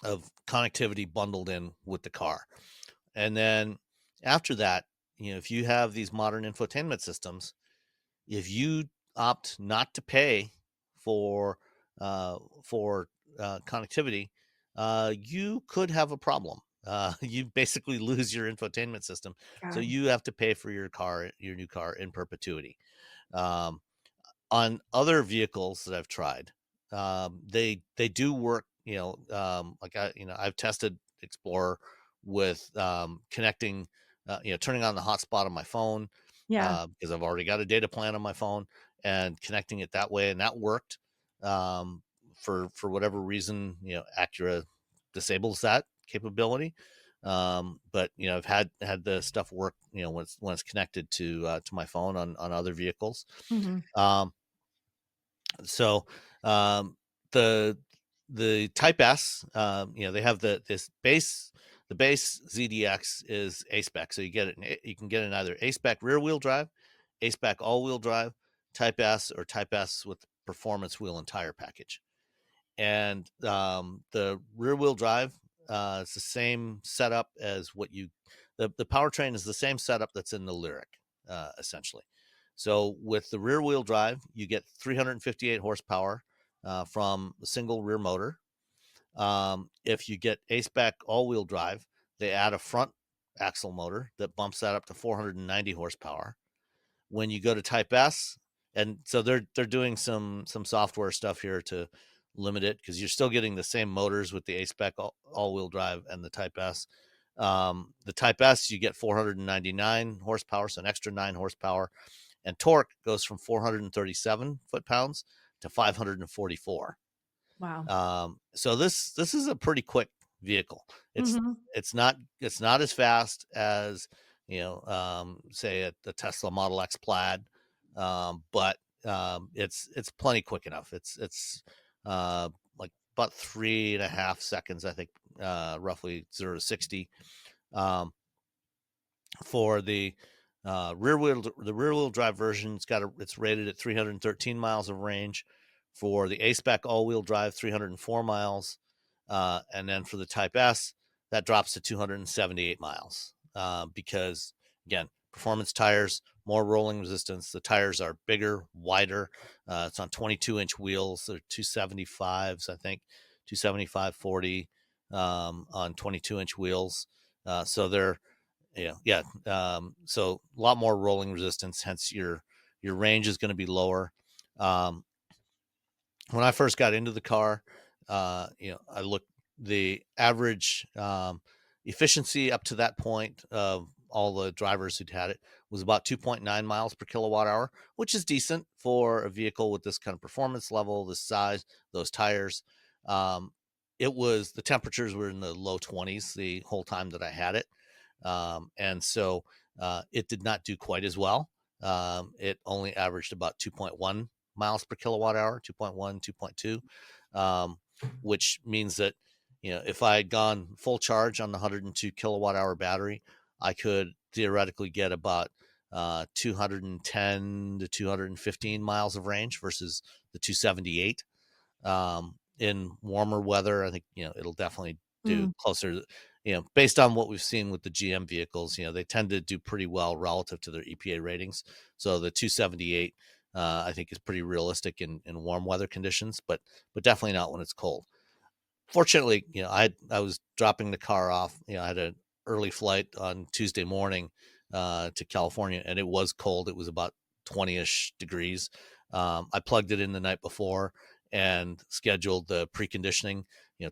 S1: of connectivity bundled in with the car, and then after that, if you have these modern infotainment systems, if you opt not to pay for for connectivity, you could have a problem. You basically lose your infotainment system, so
S2: God.
S1: you have to pay for your new car in perpetuity. Um, on other vehicles that I've tried, they do work. I've tested Explorer with connecting, turning on the hotspot on my phone
S2: Yeah.
S1: because I've already got a data plan on my phone and connecting it that way, and that worked. For whatever reason, Acura disables that capability. But I've had the stuff work, when it's connected to my phone on other vehicles.
S2: Mhm.
S1: Um, so um, the the Type S, they have the base ZDX is A spec, so you can get it in either A spec rear wheel drive, A spec all wheel drive, Type S, or Type S with performance wheel and tire package. And the rear wheel drive, it's the same setup as the powertrain is the same setup that's in the Lyric, essentially. So with the rear wheel drive, you get 358 horsepower from a single rear motor. If you get A-Spec all-wheel drive, they add a front axle motor that bumps that up to 490 horsepower. When you go to Type S, and so they're doing some software stuff here to limit it, because you're still getting the same motors with the A-Spec all-wheel drive and the Type S. The Type S, you get 499 horsepower, so an extra 9 horsepower, and torque goes from 437 foot-pounds to 544.
S2: Wow.
S1: So this is a pretty quick vehicle. It's
S2: Mhm.
S1: it's not as fast as, say the Tesla Model X Plaid, but it's plenty quick enough. It's like about 3.5 seconds, I think, roughly 0 to 60. Um, for the rear wheel drive version, it's rated at 313 miles of range. For the A spec all wheel drive, 304 miles, and then for the Type S, that drops to 278 miles, because again, performance tires, more rolling resistance. The tires are bigger, wider. It's on 22-inch wheels. They're 275s, I think, 275/40 on 22-inch wheels. So they're yeah. So a lot more rolling resistance, hence your range is going to be lower. Um, when I first got into the car, I looked the average efficiency up to that point of all the drivers who'd had it was about 2.9 miles per kilowatt hour, which is decent for a vehicle with this kind of performance level, this size, those tires. Um, the temperatures were in the low 20s the whole time that I had it. And so it did not do quite as well. It only averaged about 2.1 miles per kilowatt hour, 2.1, 2.2, which means that, if I had gone full charge on the 102 kilowatt hour battery, I could theoretically get about 210 to 215 miles of range versus the 278. In warmer weather, I think, it'll definitely do
S2: Mm.
S1: closer, based on what we've seen with the GM vehicles. They tend to do pretty well relative to their EPA ratings. So the 278, I think, is pretty realistic in warm weather conditions, but definitely not when it's cold. Fortunately, I was dropping the car off. I had an early flight on Tuesday morning to California, and it was cold. It was about 20-ish degrees. I plugged it in the night before and scheduled the preconditioning.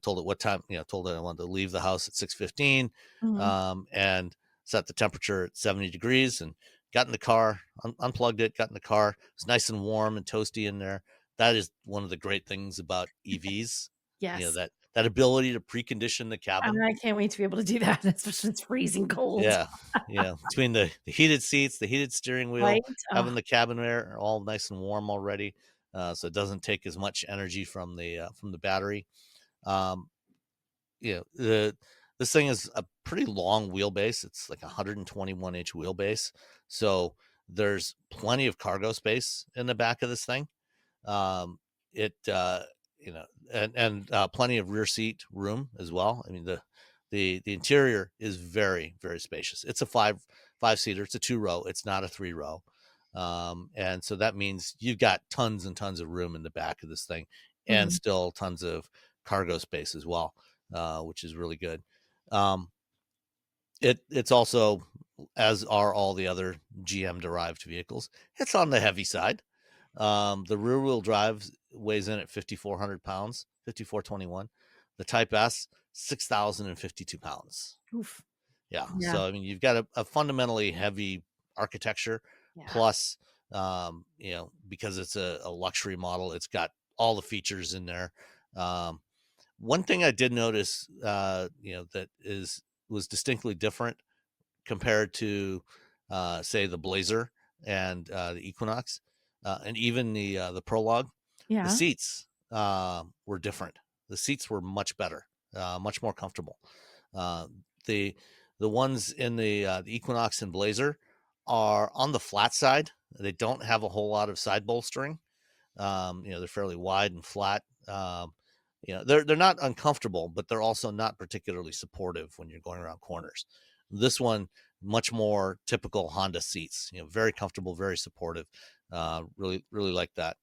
S1: Told it what time. Told it I wanted to leave the house at 6:15,
S2: Mhm.
S1: and set the temperature at 70 degrees, and got in the car, unplugged it, got in the car. It's nice and warm and toasty in there. That is one of the great things about EVs.
S2: Yes.
S1: That ability to precondition the cabin.
S2: I can't wait to be able to do that, especially when it's freezing cold.
S1: Yeah, yeah. Between the heated seats, the heated steering
S2: Right?
S1: wheel,
S2: Oh,
S1: having the cabin air all nice and warm already, so it doesn't take as much energy from the battery. Um, this thing is a pretty long wheelbase. It's like 121-inch wheelbase, so there's plenty of cargo space in the back of this thing. Um, it you know and plenty of rear seat room as well. I mean, the interior is very, very spacious. It's a five seater. It's a 2 row. It's not a 3 row. And so that means you've got tons and tons of room in the back of this thing, and
S2: Mhm.
S1: still tons of cargo space as well, which is really good. Um, it's also, as are all the other GM derived vehicles, it's on the heavy side. The rear wheel drive weighs in at 5,400 pounds, 5,421. The Type S, 6,052 pounds.
S2: Oof.
S1: Yeah.
S2: Yeah.
S1: So, I mean, you've got a fundamentally heavy architecture,
S2: Yeah.
S1: plus, because it's a luxury model, it's got all the features in there. Um, One thing I did notice, that was distinctly different compared to, say, the Blazer and the Equinox, and even the Prologue. The
S2: Yeah.
S1: seats were different. The seats were much better, much more comfortable. Uh, the the ones in the Equinox and Blazer are on the flat side. They don't have a whole lot of side bolstering. They're fairly wide and flat. They're not uncomfortable, but they're also not particularly supportive when you're going around corners. This one, much more typical Honda seats. Very comfortable, very supportive. Really, really like that.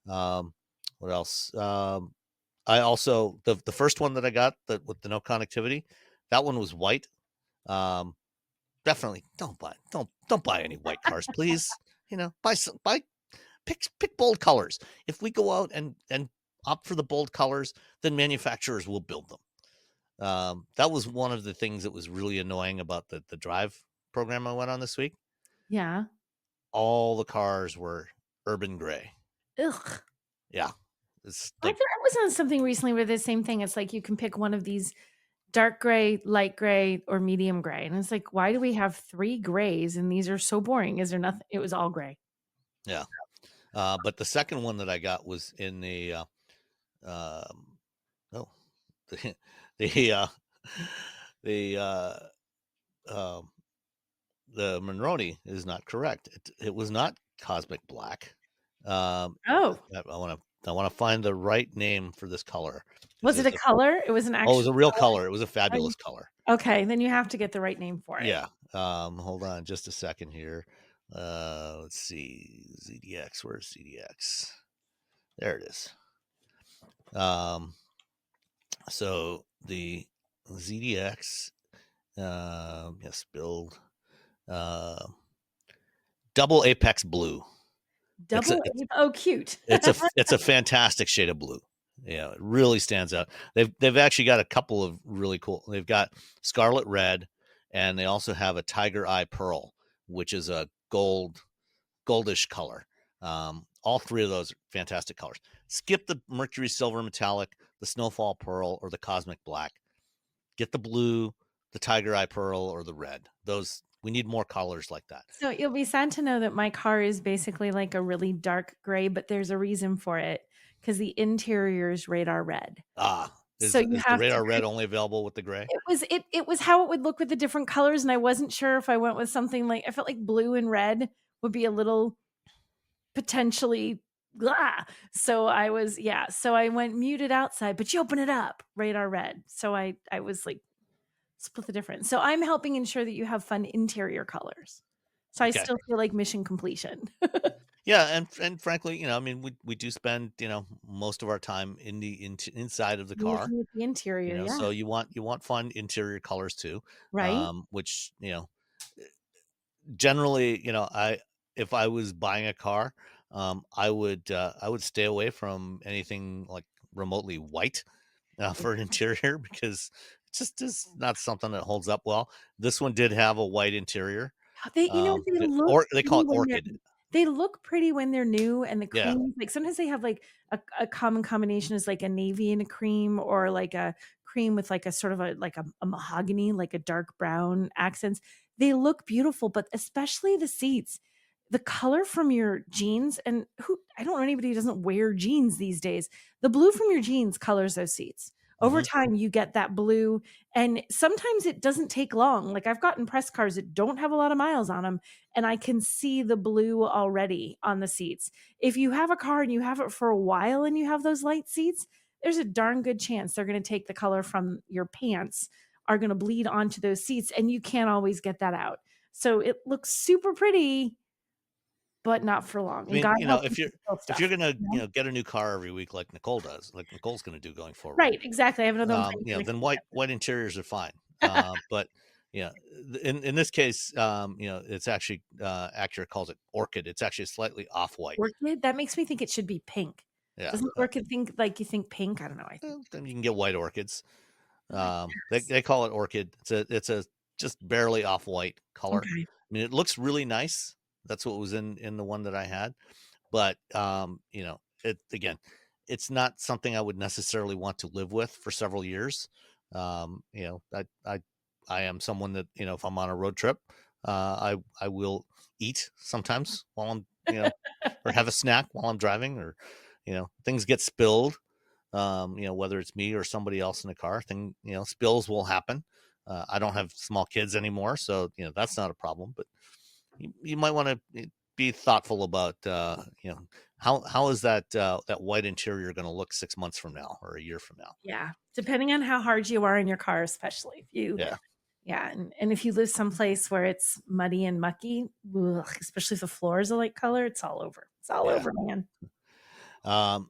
S1: Um, what else? I also, the first one that I got, that with the no connectivity, that one was white. Um, Definitely don't buy any white cars, please. Buy pick bold colors. If we go out and opt for the bold colors, then manufacturers will build them. That was one of the things that was really annoying about the drive program I went on this week.
S2: Yeah.
S1: All the cars were urban gray.
S2: Ugh.
S1: Yeah, it's
S2: I
S1: like,
S2: thought I was on something recently where the same thing. It's like you can pick one of these dark gray, light gray, or medium gray. And it's like, why do we have 3 grays and these are so boring? Is there nothing? It was all gray.
S1: yeah. But the second one that I got was in um, oh, the the the um, the Monroney is not correct. It was not cosmic black.
S2: Oh,
S1: I want to find the right name for this color because
S2: was it a color? It was an
S1: it was
S2: actual
S1: a real
S2: color?
S1: color. It was a fabulous color.
S2: Okay, then you have to get the right name for it.
S1: Yeah. Hold on just a second here. Let's see. ZDX. Where's ZDX? There it is. Um, so the ZDX, yes, build, uh, double apex blue. It's a
S2: Double A, oh, cute.
S1: it's a fantastic shade of blue. Yeah, it really stands out. They've actually got a couple of really cool. They've got scarlet red, and they also have a tiger eye pearl, which is a goldish color. All three of those are fantastic colors. Skip the mercury silver metallic, the snowfall pearl, or the cosmic black. Get the blue, the tiger eye pearl, or the red. Those, we need more colors like that.
S2: So you'll be sad to know that my car is basically like a really dark gray, but there's a reason for it because the interior is radar red.
S1: Ah,
S2: So you
S1: is the
S2: have to
S1: radar red only available with the gray?
S2: it was how it would look with the different colors, and I wasn't sure if I went with something like I felt like blue and red would be a little potentially blah. So I was yeah, so I went muted outside, but you open it up, radar red. So I was like split the difference. So I'm helping ensure that you have fun interior colors. So I
S1: Okay.
S2: still feel like mission completion.
S1: Yeah, and frankly, I mean, we do spend, most of our time inside of the car,
S2: Looking at the interior, yeah.
S1: so you want fun interior colors too,
S2: Right?
S1: which, generally, if I was buying a car, I would stay away from anything like remotely white, for an interior, because it just is not something that holds up well. This one did have a white interior.
S2: They they look
S1: Or they call
S2: pretty
S1: it
S2: when
S1: orchid.
S2: they look pretty when they're new and the
S1: Yeah.
S2: cream like, sometimes they have, like, a common combination is, like, a navy and a cream or, like, a cream with, like, a sort of a mahogany, like, a dark brown accents. They look beautiful, but especially the seats. The color from your jeans and who I don't know anybody who doesn't wear jeans these days. The blue from your jeans colors those seats. Over
S1: Hmm.
S2: time, you get that blue, and sometimes it doesn't take long. Like, I've gotten press cars that don't have a lot of miles on them, and I can see the blue already on the seats. If you have a car and you have it for a while and you have those light seats, there's a darn good chance they're going to take the color from your pants, are going to bleed onto those seats, and you can't always get that out. So it looks super pretty, but not for long.
S1: I
S2: And
S1: mean,
S2: God help
S1: if
S2: me
S1: you're
S2: to steal
S1: if you're
S2: stuff.
S1: gonna,
S2: You know?
S1: get a new car every week like Nicole does, like Nicole's gonna do going forward,
S2: Right, exactly. I have another one playing for
S1: then
S2: Nicole.
S1: white interiors are fine. But yeah, in this case, it's actually Acura calls it orchid. It's actually slightly off white.
S2: Orchid? That makes me think it should be pink.
S1: Yeah,
S2: Doesn't orchid think like you think pink? I don't know, I think
S1: then you can get white orchids.
S2: oh, I
S1: They
S2: guess.
S1: they call it orchid. It's a just barely off white color.
S2: Okay.
S1: I mean, it looks really nice. That's what was in the one that I had. But it again, it's not something I would necessarily want to live with for several years. I am someone that, if I'm on a road trip, I will eat sometimes while I'm, or have a snack while I'm driving, or things get spilled. Whether it's me or somebody else in the car, spills will happen. I don't have small kids anymore, so that's not a problem. But you might want to be thoughtful about how is that white interior going to look 6 months from now or a year from now.
S2: Yeah, depending on how hard you are in your car, especially if you
S1: Yeah.
S2: yeah, and if you live someplace where it's muddy and mucky, ugh, especially if the floor is a light color, it's all over. It's all
S1: Yeah.
S2: over, man.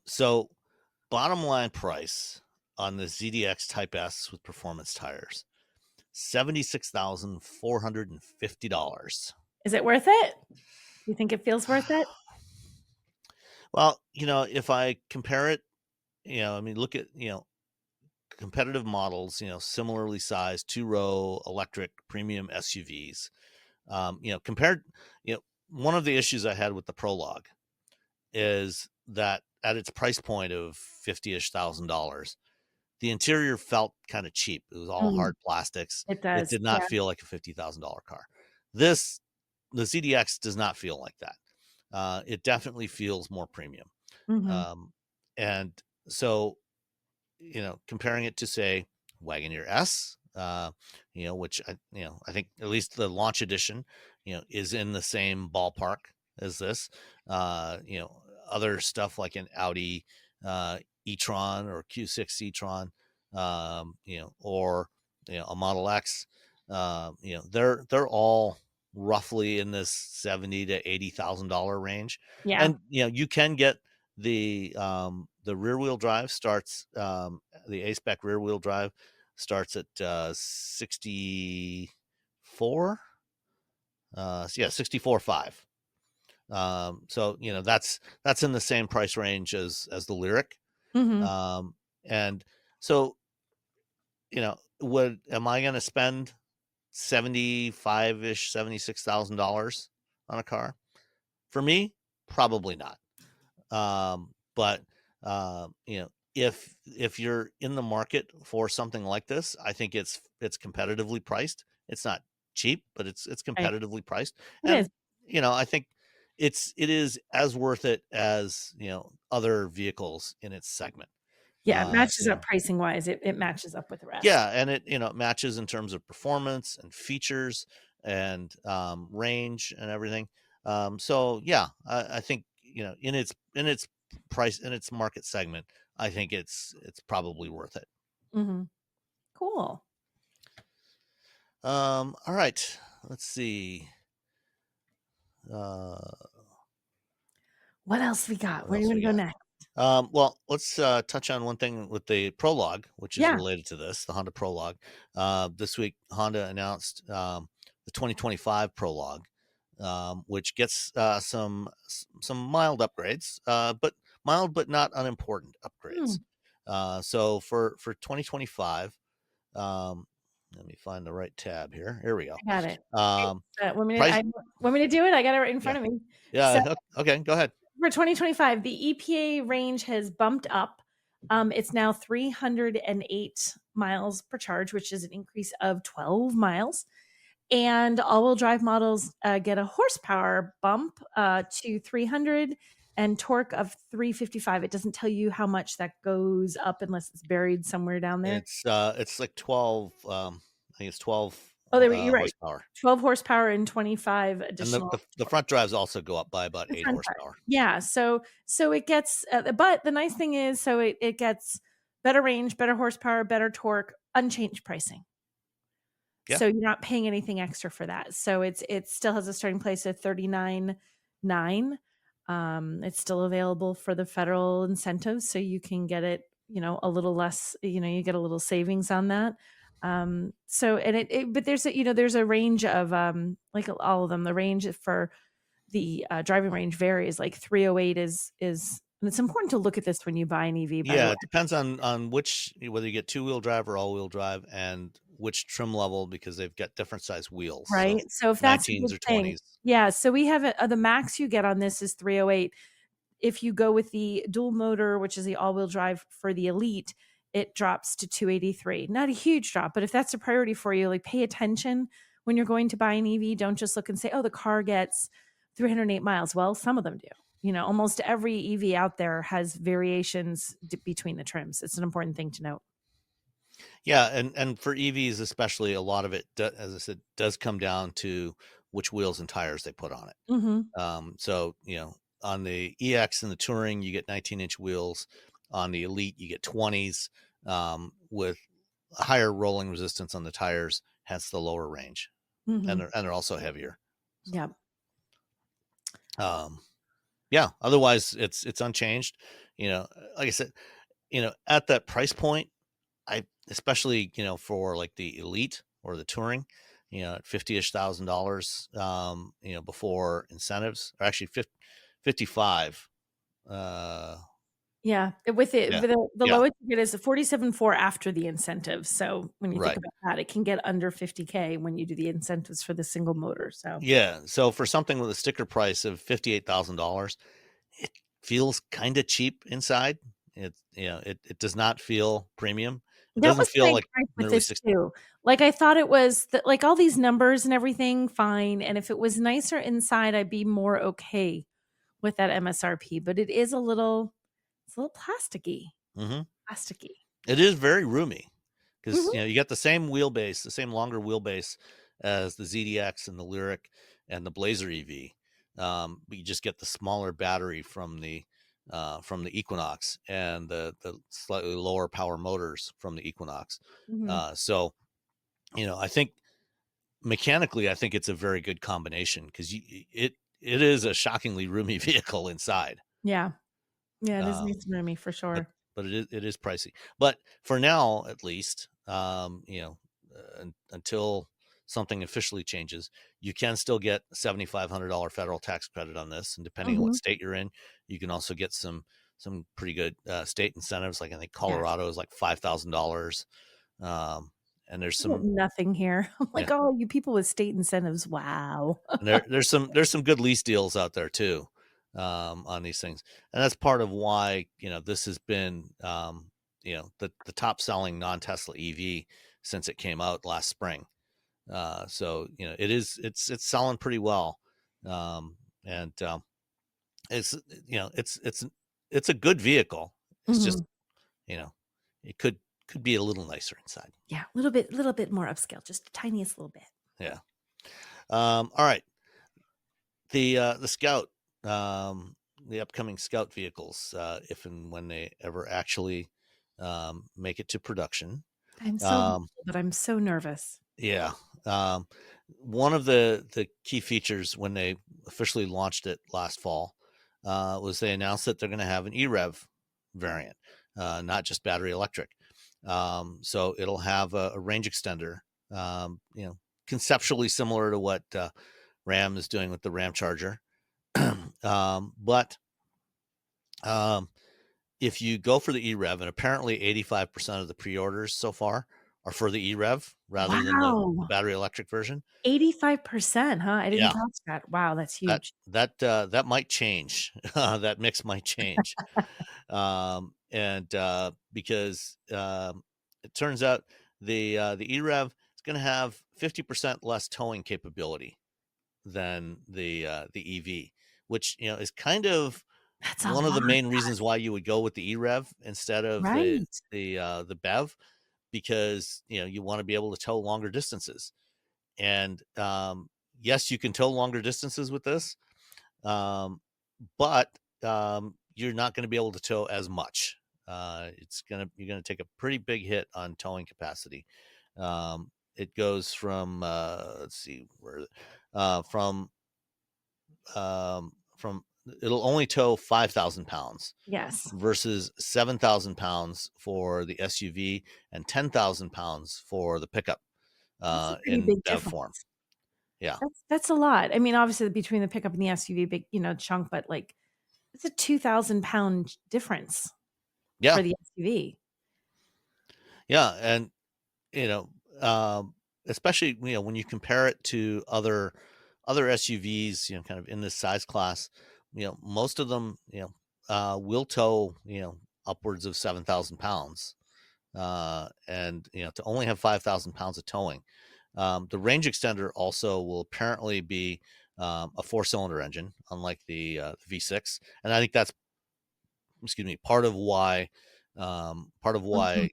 S1: So bottom line price on the ZDX Type S with performance tires, $76,450.
S2: Is it worth it? You think it feels worth it?
S1: Well, if I compare it, I mean, look at, competitive models, similarly sized 2-row electric premium SUVs. Compared, one of the issues I had with the Prologue is that at its price point of 50-ish thousand dollars, the interior felt kind of cheap. It was all
S2: Mm,
S1: hard plastics.
S2: it
S1: It
S2: does.
S1: did
S2: Yeah.
S1: not feel like a $50,000 car. The ZDX does not feel like that. It definitely feels more premium.
S2: Mhm.
S1: Um, and so, comparing it to, say, Wagoneer S, which I think at least the launch edition, is in the same ballpark as this. Other stuff like an Audi e-tron or Q6 e-tron, or a Model X. They're all roughly in this $70,000 to $80,000 range,
S2: Yeah.
S1: and you can get the rear wheel drive starts, the A-Spec rear wheel drive starts at 64. Yeah, 64.5. So that's in the same price range as the Lyriq.
S2: Mhm.
S1: And so, am I going to spend 75-ish, $76,000 on a car? For me, probably not. But if you're in the market for something like this, I think it's competitively priced. It's not cheap, but it's
S2: Right.
S1: competitively priced.
S2: It is.
S1: And I think it is as worth it as other vehicles in its segment.
S2: Yeah, it matches
S1: You
S2: up
S1: know,
S2: pricing wise. It matches up with the rest.
S1: yeah, and it matches in terms of performance and features and range and everything. So yeah, I think in its price, in its market segment, I think it's probably worth it.
S2: Mhm. Cool.
S1: All right, let's see. Uh,
S2: What else we got?
S1: what
S2: Where do you
S1: else
S2: wanna
S1: we
S2: go
S1: got?
S2: next?
S1: Well, let's touch on one thing with the Prologue, which is
S2: Yeah.
S1: related to this, the Honda Prologue. This week, Honda announced the 2025 Prologue, which gets some mild upgrades, but mild but not unimportant upgrades.
S2: Hmm,
S1: So for 2025, let me find the right tab here. Here we go.
S2: I got it.
S1: Um,
S2: I
S1: price,
S2: want me to do it? I got it right in
S1: yeah,
S2: front of me. So
S1: yeah. Okay, go ahead.
S2: for 2025, the EPA range has bumped up. It's now 308 miles per charge, which is an increase of 12 miles. And all-wheel drive models get a horsepower bump to 300 and torque of 355. It doesn't tell you how much that goes up unless it's buried somewhere down there.
S1: It's like 12. I think it's 12
S2: Oh, there you're right.
S1: horsepower,
S2: 12 horsepower and 25
S1: and the,
S2: additional
S1: the the front drives also go up by about
S2: the
S1: 8
S2: front part.
S1: horsepower.
S2: Yeah, so it gets but the nice thing is so it gets better range, better horsepower, better torque, unchanged pricing.
S1: Yeah.
S2: So you're not paying anything extra for that. So it still has a starting price of 39 9. It's still available for the federal incentives, so you can get it, a little less, you get a little savings on that. So, and but there's a range of, like all of them, the range for the driving range varies. Like 308 and it's important to look at this when you buy an EV, by the
S1: Yeah,
S2: way.
S1: it depends on which, whether you get two-wheel drive or all-wheel drive, and which trim level, because they've got different size wheels. So
S2: Right? So if that's a
S1: 19s
S2: good
S1: or
S2: thing.
S1: 20s.
S2: Yeah, so we have the max you get on this is 308. If you go with the dual motor, which is the all-wheel drive for the Elite, it drops to 283. Not a huge drop, but if that's a priority for you, like, pay attention when you're going to buy an EV. Don't just look and say, "Oh, the car gets 308 miles." Well, some of them do. Almost every EV out there has variations between the trims. It's an important thing to note.
S1: Yeah, and for EVs especially, a lot of it, as I said, does come down to which wheels and tires they put on it.
S2: Mhm.
S1: So, on the EX and the Touring, you get 19-inch wheels. On the Elite, you get 20s, with a higher rolling resistance on the tires, hence the lower range, and
S2: Mhm.
S1: they're also heavier. So,
S2: Yep.
S1: yeah. Otherwise, it's unchanged. Like I said, at that price point, I especially for like the Elite or the Touring, at 50-ish thousand dollars, before incentives, or actually 55. Uh,
S2: Yeah, with it
S1: yeah,
S2: the
S1: yeah,
S2: lowest you get is a 47.4 after the incentive. So when you think
S1: right,
S2: about that, it can get under 50K when you do the incentives for the single motor. So
S1: yeah. So for something with a sticker price of $58,000, it feels kind of cheap inside. It does not feel premium. It
S2: that
S1: doesn't
S2: was
S1: feel
S2: my
S1: like
S2: gripe
S1: an
S2: with
S1: early
S2: this
S1: six.
S2: too. Like, I thought it was that, like, all these numbers and everything, fine. And if it was nicer inside, I'd be more okay with that MSRP. But it's a little plasticky,
S1: Hmm.
S2: plasticky.
S1: It is very roomy, because
S2: Mhm.
S1: you got the same wheelbase, the same longer wheelbase as the ZDX and the Lyric and the Blazer EV, but you just get the smaller battery from the Equinox, and the slightly lower power motors from the Equinox.
S2: Mhm.
S1: So I think mechanically, I think it's a very good combination, because it is a shockingly roomy vehicle inside.
S2: Yeah. Yeah, it is
S1: Um,
S2: nice and roomy for
S1: but
S2: sure.
S1: it is pricey. But for now, at least, until something officially changes, you can still get a $7,500 federal tax credit on this, and depending on what
S2: Mhm.
S1: state you're in, you can also get some pretty good state incentives. Like I think
S2: Yeah.
S1: Colorado is like $5,000, and there's
S2: I get
S1: some.
S2: nothing here. I'm
S1: Yeah,
S2: like, "Oh, you people with state incentives, wow."
S1: and there's some good lease deals out there too, on these things, and that's part of why this has been, the top selling non Tesla EV since it came out last spring. So it's selling pretty well, and it's it's a good vehicle. It's just
S2: Mhm.
S1: you know it could be a little nicer inside.
S2: Yeah, little bit more upscale, just the tiniest little bit.
S1: Yeah. All right. The Scout, the upcoming Scout vehicles, if and when they ever actually make it to production.
S2: I'm so
S1: Um,
S2: hopeful, but I'm so nervous.
S1: yeah. Um, One of the key features when they officially launched it last fall, was they announced that they're going to have an EREV variant, not just battery electric. So it'll have a range extender, conceptually similar to what Ram is doing with the Ram Charger. But um, if you go for the EREV, and apparently 85% of the pre-orders so far are for the EREV rather than the
S2: Wow!
S1: battery electric version.
S2: 85%, huh? I didn't
S1: Yeah,
S2: catch that. Wow, that's
S1: that
S2: huge.
S1: that might change. That mix might change, and because it turns out the EREV is going to have 50% less towing capability than the EV, which is kind of
S2: That's a
S1: one of the
S2: lot,
S1: main reasons why you would go with the EREV instead of
S2: right?
S1: the BEV, because you want to be able to tow longer distances. And yes, you can tow longer distances with this, but you're not going to be able to tow as much. You're gonna take a pretty big hit on towing capacity. It goes from let's see where, from it'll only tow 5,000 pounds
S2: Yes.
S1: versus 7,000 pounds for the SUV and 10,000 pounds for the pickup
S2: That's a pretty
S1: in
S2: big
S1: BEV form.
S2: difference.
S1: Yeah.
S2: That's a lot. I mean, obviously between the pickup and the SUV, big, chunk, but like it's a 2,000 pound difference
S1: Yeah.
S2: for the SUV.
S1: Yeah. And, you know, especially, when you compare it to other SUVs, kind of in this size class, most of them, will tow, upwards of 7,000 pounds. And, to only have 5,000 pounds of towing. The range extender also will apparently be a 4-cylinder engine, unlike the V6. And I think that's, excuse me, part of
S2: Mhm.
S1: why,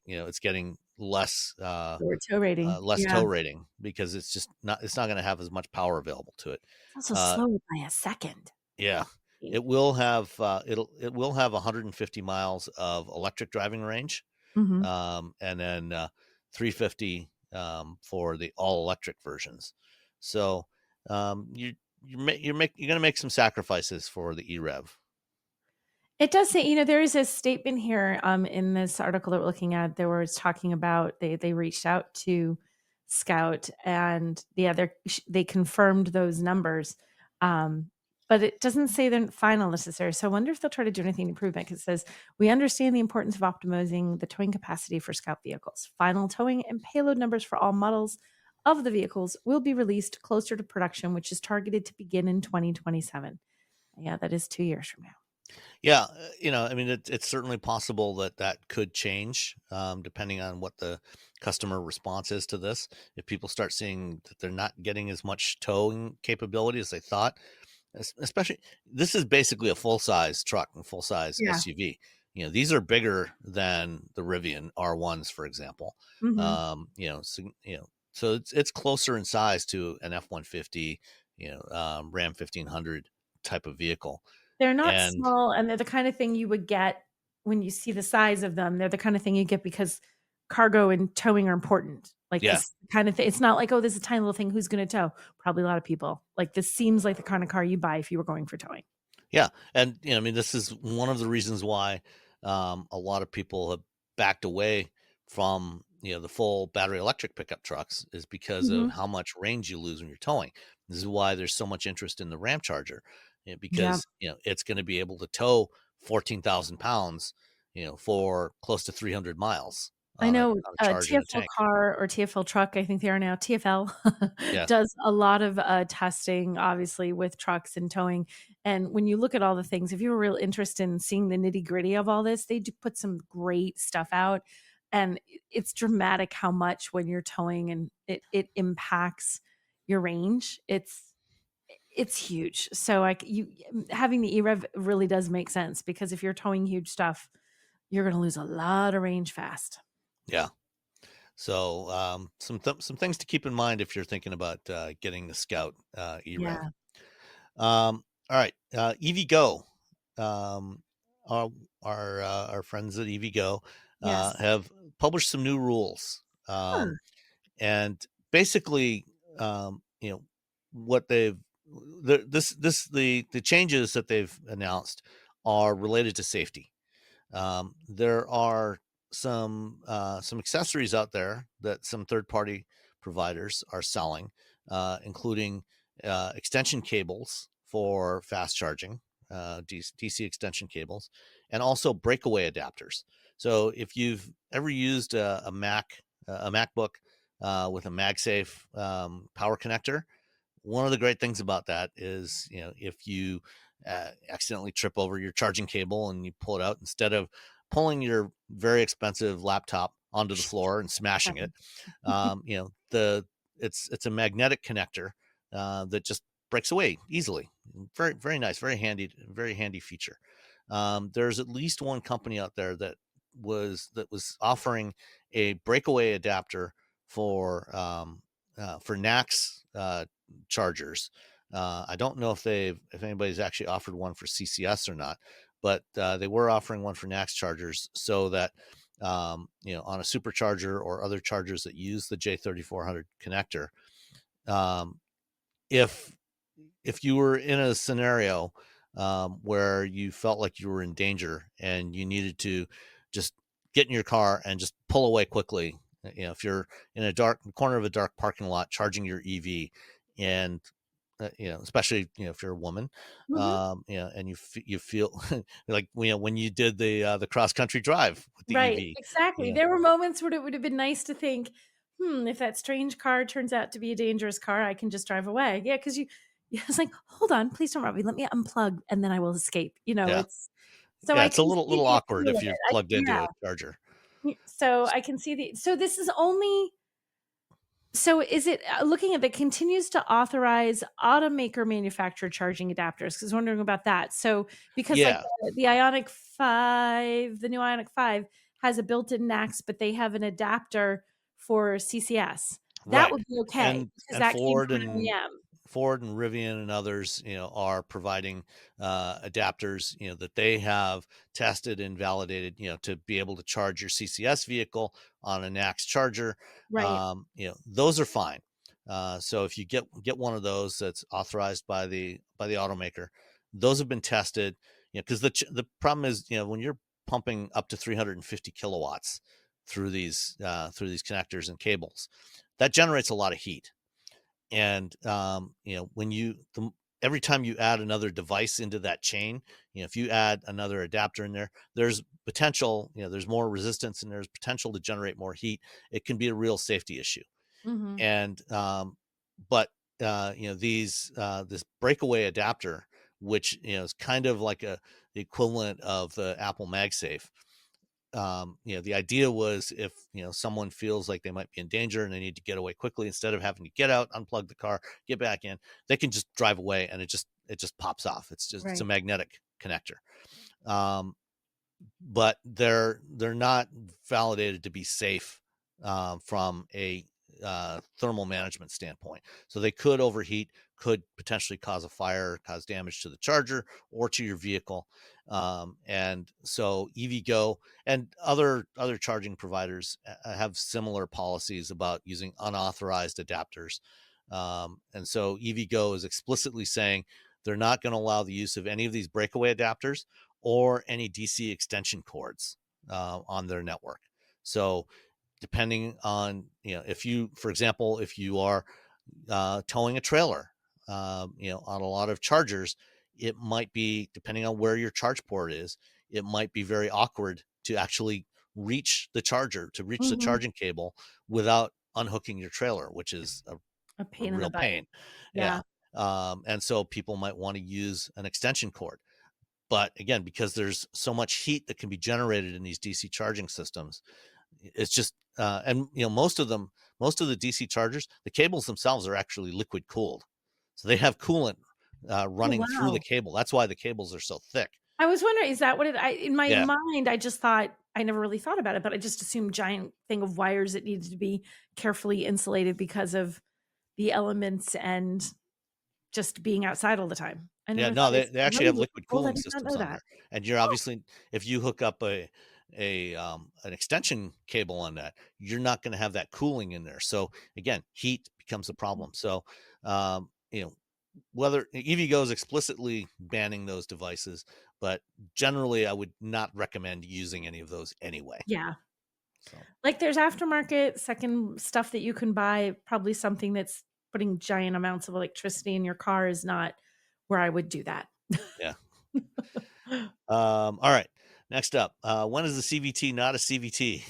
S1: it's getting
S2: Lower tow rating.
S1: less
S2: Yeah.
S1: tow rating, because it's not going to have as much power available to it.
S2: It's also
S1: Uh,
S2: slower by a second.
S1: yeah, it will have 150 miles of electric driving range,
S2: Mhm.
S1: and then 350 for the all electric versions. So you're going to make some sacrifices for the EREV.
S2: It does say, there is a statement here in this article that we're looking at. There was talking about they reached out to Scout and they confirmed those numbers, um, but it doesn't say they're final necessarily. So I wonder if they'll try to do anything to improve it. Because it says we understand the importance of optimizing the towing capacity for Scout vehicles. Final towing and payload numbers for all models of the vehicles will be released closer to production, which is targeted to begin in 2027. Yeah, that is 2 years from now.
S1: Yeah, I mean, it's certainly possible that could change, depending on what the customer response is to this. If people start seeing that they're not getting as much towing capability as they thought, especially, this is basically a full size truck and full size
S2: Yeah.
S1: SUV. These are bigger than the Rivian R1s, for example.
S2: Mhm.
S1: So it's closer in size to an F-150, Ram 1500 type of vehicle.
S2: They're not
S1: And
S2: small, and they're the kind of thing you would get when you see the size of them. They're the kind of thing you get because cargo and towing are important. Like,
S1: yeah,
S2: this kind of thing, it's not like, "Oh, this is a tiny little thing, who's gonna tow?" Probably a lot of people. Like, this seems like the kind of car you buy if you were going for towing.
S1: yeah, and I mean, this is one of the reasons why a lot of people have backed away from the full battery electric pickup trucks, is because of
S2: Mhm.
S1: how much range you lose when you're towing. This is why there's so much interest in the Ram Charger,
S2: Yeah.
S1: because it's going to be able to tow 14,000 pounds, for close to 300 miles
S2: I
S1: on a
S2: know,
S1: charge in a
S2: TFL
S1: tank.
S2: car or TFL truck, I think they are now, TFL
S1: Yeah,
S2: does a lot of, testing, obviously, with trucks and towing, and when you look at all the things, if you were real interested in seeing the nitty-gritty of all this, they do put some great stuff out, and it's dramatic how much when you're towing and it impacts your range. It's huge. So, like, having the EREV really does make sense because if you're towing huge stuff, you're gonna lose a lot of range fast.
S1: yeah. So some things to keep in mind if you're thinking about getting the Scout EREV.
S2: Yeah.
S1: All right, EVgo. Um, our our friends at EVgo
S2: Yes.
S1: have published some new rules,
S2: Huh.
S1: and basically, what the changes that they've announced are related to safety. There are some accessories out there that some third party providers are selling, including extension cables for fast charging, DC extension cables, and also breakaway adapters. So if you've ever used a MacBook with a MagSafe power connector, one of the great things about that is, if you accidentally trip over your charging cable and you pull it out, instead of pulling your very expensive laptop onto the floor and smashing it, the it's a magnetic connector that just breaks away easily. Very very nice, very handy feature. There's at least one company out there that was offering a breakaway adapter for NACS chargers. I don't know if anybody's actually offered one for CCS or not, but they were offering one for NACS chargers, so that on a supercharger or other chargers that use the J3400 connector, um, if if you were in a scenario where you felt like you were in danger and you needed to just get in your car and just pull away quickly. If you're in a dark corner of a dark parking lot charging your EV, and especially if you're a woman,
S2: Mhm.
S1: and you feel like when you did the cross country drive with the
S2: Right,
S1: EV,
S2: exactly.
S1: yeah,
S2: There were moments where it would have been nice to think, "Hmm, if that strange car turns out to be a dangerous car, I can just drive away." Yeah, because you it's like, "Hold on, please don't rob me. Let me unplug, and then I will escape."
S1: yeah,
S2: It's so
S1: yeah.
S2: I
S1: It's a
S2: can
S1: little
S2: see
S1: little
S2: the
S1: awkward
S2: appeal
S1: if
S2: of
S1: you're
S2: it. I
S1: plugged into
S2: yeah.
S1: a charger.
S2: So I can see the so this is only so is it looking at that continues to authorize automaker manufactured charging adapters? Because wondering about that. So because like
S1: Yeah,
S2: the Ionic 5, the new Ionic 5 has a built-in NACS, but they have an adapter for CCS. That
S1: right.
S2: would be okay
S1: And
S2: because that came from an OEM.
S1: Ford and Rivian and others, are providing adapters, that they have tested and validated, to be able to charge your CCS vehicle on a NACS charger.
S2: Right.
S1: Those are fine. So if you get one of those that's authorized by the automaker, those have been tested. Because the problem is, when you're pumping up to 350 kilowatts through these connectors and cables, that generates a lot of heat. And when every time you add another device into that chain, if you add another adapter in there, there's potential, there's more resistance and there's potential to generate more heat. It can be a real safety issue.
S2: Mhm.
S1: And but these this breakaway adapter, which is kind of like the equivalent of the Apple MagSafe. The idea was, if someone feels like they might be in danger and they need to get away quickly, instead of having to get out, unplug the car, get back in, they can just drive away, and it just pops off. It's a
S2: Right.
S1: magnetic connector. um, but they're not validated to be safe from a thermal management standpoint. So they could overheat, could potentially cause a fire, cause damage to the charger or to your vehicle. And so EVgo and other charging providers have similar policies about using unauthorized adapters. And so EVgo is explicitly saying they're not going to allow the use of any of these breakaway adapters or any DC extension cords on their network. So depending on, if you, for example, if you are towing a trailer, on a lot of chargers, it might be, depending on where your charge port is, it might be very awkward to actually reach the charger, to reach the
S2: Mhm.
S1: charging cable without unhooking your trailer, which is
S2: A
S1: a
S2: pain in the
S1: real
S2: butt.
S1: pain. Yeah.
S2: Yeah.
S1: And so people might want to use an extension cord. But again, because there's so much heat that can be generated in these DC charging systems, it's just and most of the DC chargers, the cables themselves are actually liquid cooled, so they have coolant
S2: Oh,
S1: running through the
S2: wow.
S1: cable. That's why the cables are so thick.
S2: I was wondering, is that what it I in my
S1: Yeah,
S2: mind, I just thought I never really thought about it, but I just assumed giant thing of wires that needed to be carefully insulated because of the elements and just being outside all the time. I
S1: yeah.
S2: never
S1: No,
S2: thought
S1: they
S2: it's
S1: actually have
S2: really
S1: liquid
S2: cold. I
S1: cooling
S2: did not
S1: systems
S2: know
S1: on
S2: that.
S1: there, and you're
S2: Oh,
S1: obviously, if you hook up an extension cable on that, you're not going to have that cooling in there. So again, heat becomes a problem. So um, you know whether EVgo is explicitly banning those devices, but generally I would not recommend using any of those anyway.
S2: yeah.
S1: So
S2: Like, there's aftermarket second stuff that you can buy, probably something that's putting giant amounts of electricity in your car is not where I would do that.
S1: yeah. All right. Next up, when is the CVT not a CVT?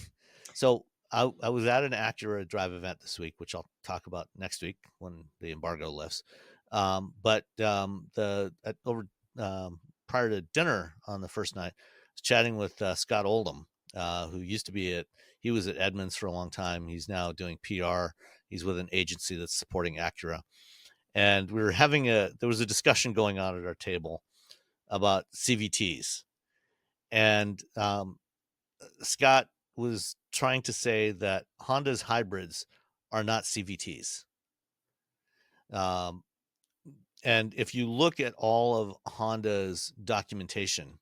S1: So I was at an Acura Drive event this week, which I'll talk about next week when the embargo lifts. But over prior to dinner on the first night, I was chatting with Scott Oldham, who used to be he was at Edmunds for a long time. He's now doing PR. He's with an agency that's supporting Acura. And there was a discussion going on at our table about CVTs. And Scott was trying to say that Honda's hybrids are not CVTs. Um, and if you look at all of Honda's documentation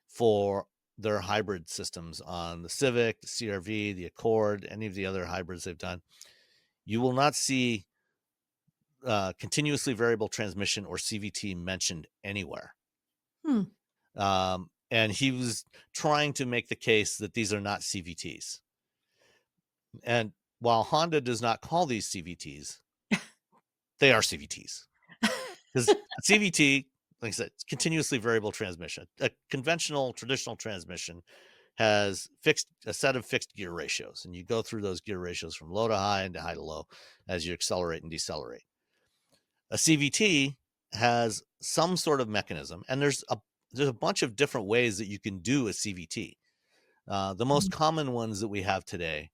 S1: for their hybrid systems on the Civic, the CRV, the Accord, any of the other hybrids they've done, you will not see continuously variable transmission or CVT mentioned anywhere.
S2: Hmm.
S1: And he was trying to make the case that these are not CVTs. And while Honda does not call these CVTs, they are CVTs. Because a CVT, like I said, it's continuously variable transmission. A conventional, traditional transmission has a set of fixed gear ratios, and you go through those gear ratios from low to high and high to low as you accelerate and decelerate. A CVT has some sort of mechanism, and there's a bunch of different ways that you can do a CVT. The most common ones that we have today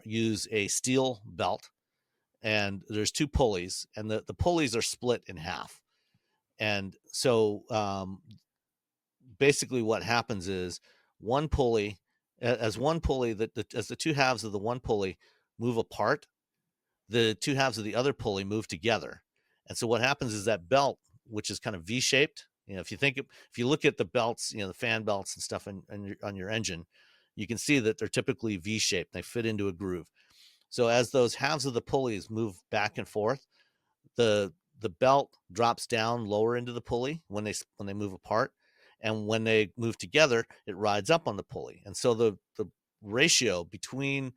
S1: use a steel belt, and there's two pulleys, and the pulleys are split in half. And so basically what happens is one pulley, as the two halves of the one pulley move apart, the two halves of the other pulley move together. And so what happens is that belt, which is kind of V-shaped, if you look at the belts, the fan belts and stuff on your engine, you can see that they're typically V-shaped. They fit into a groove. So as those halves of the pulleys move back and forth, the belt drops down lower into the pulley when they move apart, and when they move together, it rides up on the pulley. And so the ratio between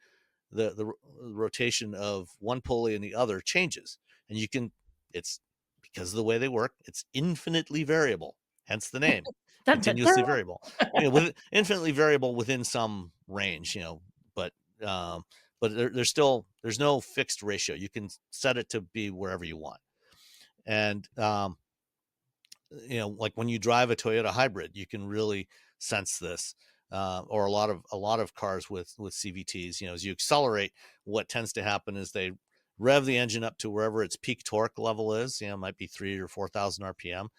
S1: the rotation of one pulley and the other changes, and it's because of the way they work, it's infinitely variable, hence the name.
S2: Dun, dun,
S1: Continuously
S2: dun.
S1: variable, infinitely variable within some range, but there's no fixed ratio. You can set it to be wherever you want. And like when you drive a Toyota hybrid, you can really sense this, or a lot of cars with CVTs. As you accelerate, what tends to happen is they rev the engine up to wherever its peak torque level is. It might be 3,000 or 4,000 RPM,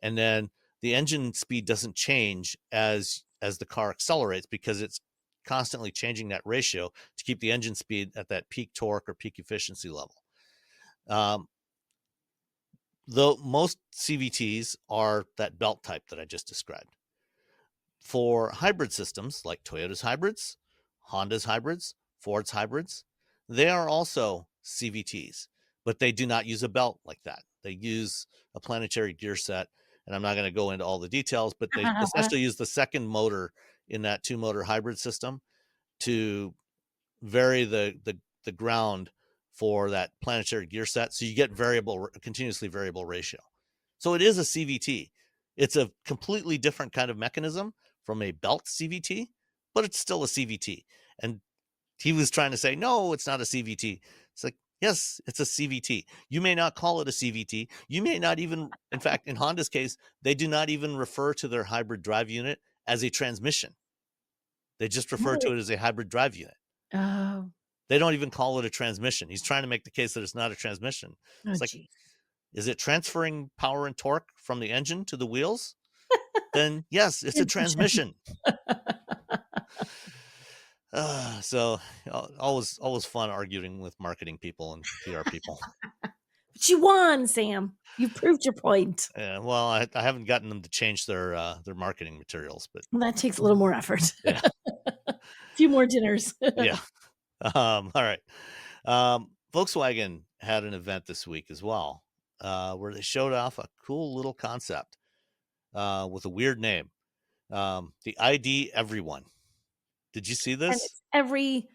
S1: and then the engine speed doesn't change as the car accelerates, because it's constantly changing that ratio to keep the engine speed at that peak torque or peak efficiency level. Though most CVTs are that belt type that I just described. For hybrid systems like Toyota's hybrids, Honda's hybrids, Ford's hybrids, they are also CVTs, but they do not use a belt like that. They use a planetary gear set, and I'm not going to go into all the details, but they essentially use the second motor in that two-motor hybrid system to vary the ground for that planetary gear set, so you get continuously variable ratio. So it is a CVT. It's a completely different kind of mechanism from a belt CVT, but it's still a CVT. And he was trying to say, no, it's not a CVT. It's like, yes, it's a CVT. You may not call it a CVT. You may not even, in fact, in Honda's case, they do not even refer to their hybrid drive unit as a transmission. They just refer to it as a hybrid drive unit.
S2: Oh.
S1: They don't even call it a transmission. He's trying to make the case that it's not a transmission. It's like, is it transferring power and torque from the engine to the wheels? Then yes, it's a transmission. So always fun arguing with marketing people and PR people.
S2: But you won, Sam. You proved your point.
S1: Well, I haven't gotten them to change their marketing materials, but
S2: that takes a little more effort.
S1: Yeah.
S2: A few more dinners.
S1: Yeah. All right. Volkswagen had an event this week as well, where they showed off a cool little concept with a weird name, the ID Everyone. Did you see this?
S2: And it's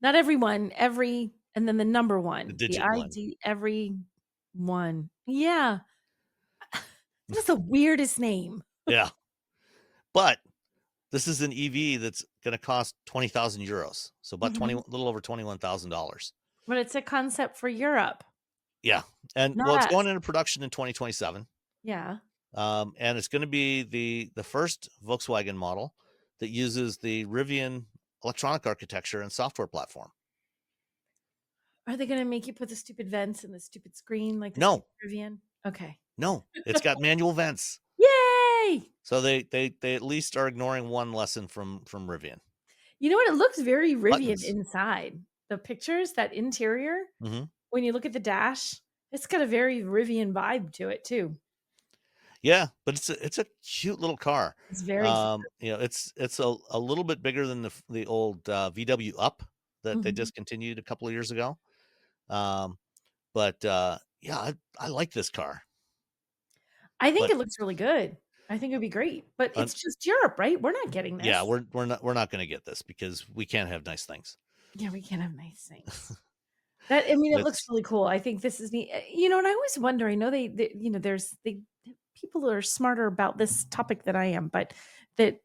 S2: not everyone, and then the number one.
S1: The digit
S2: ID Everyone. Yeah. That's the weirdest name.
S1: Yeah. But this is an EV that's going to cost 20,000 euros. So about a little over $21,000.
S2: But it's a concept for Europe.
S1: Yeah. And it's going into production in 2027.
S2: Yeah.
S1: And it's going to be the first Volkswagen model that uses the Rivian electronic architecture and software platform.
S2: Are they going to make you put the stupid vents in the stupid screen like the
S1: No
S2: Rivian? Okay.
S1: No, it's got manual vents.
S2: Yay!
S1: So they at least are ignoring one lesson from Rivian.
S2: You know what? It looks very Rivian inside. The pictures, that interior, when you look at the dash, it's got a very Rivian vibe to it too.
S1: Yeah, but it's a cute little car.
S2: It's very
S1: it's a little bit bigger than the old VW Up that they discontinued a couple of years ago. But yeah, I like this car.
S2: I think
S1: But
S2: it looks really good. I think it'd be great, but
S1: uh,
S2: it's just Europe, right? We're not getting
S1: yeah,
S2: this.
S1: we're not going to get this because we can't have nice things.
S2: Yeah, we can't have nice things. That I mean, it looks
S1: It's
S2: really cool. I think this is neat. You know, and I always wonder, I know you know, people are smarter about this topic than I am, but that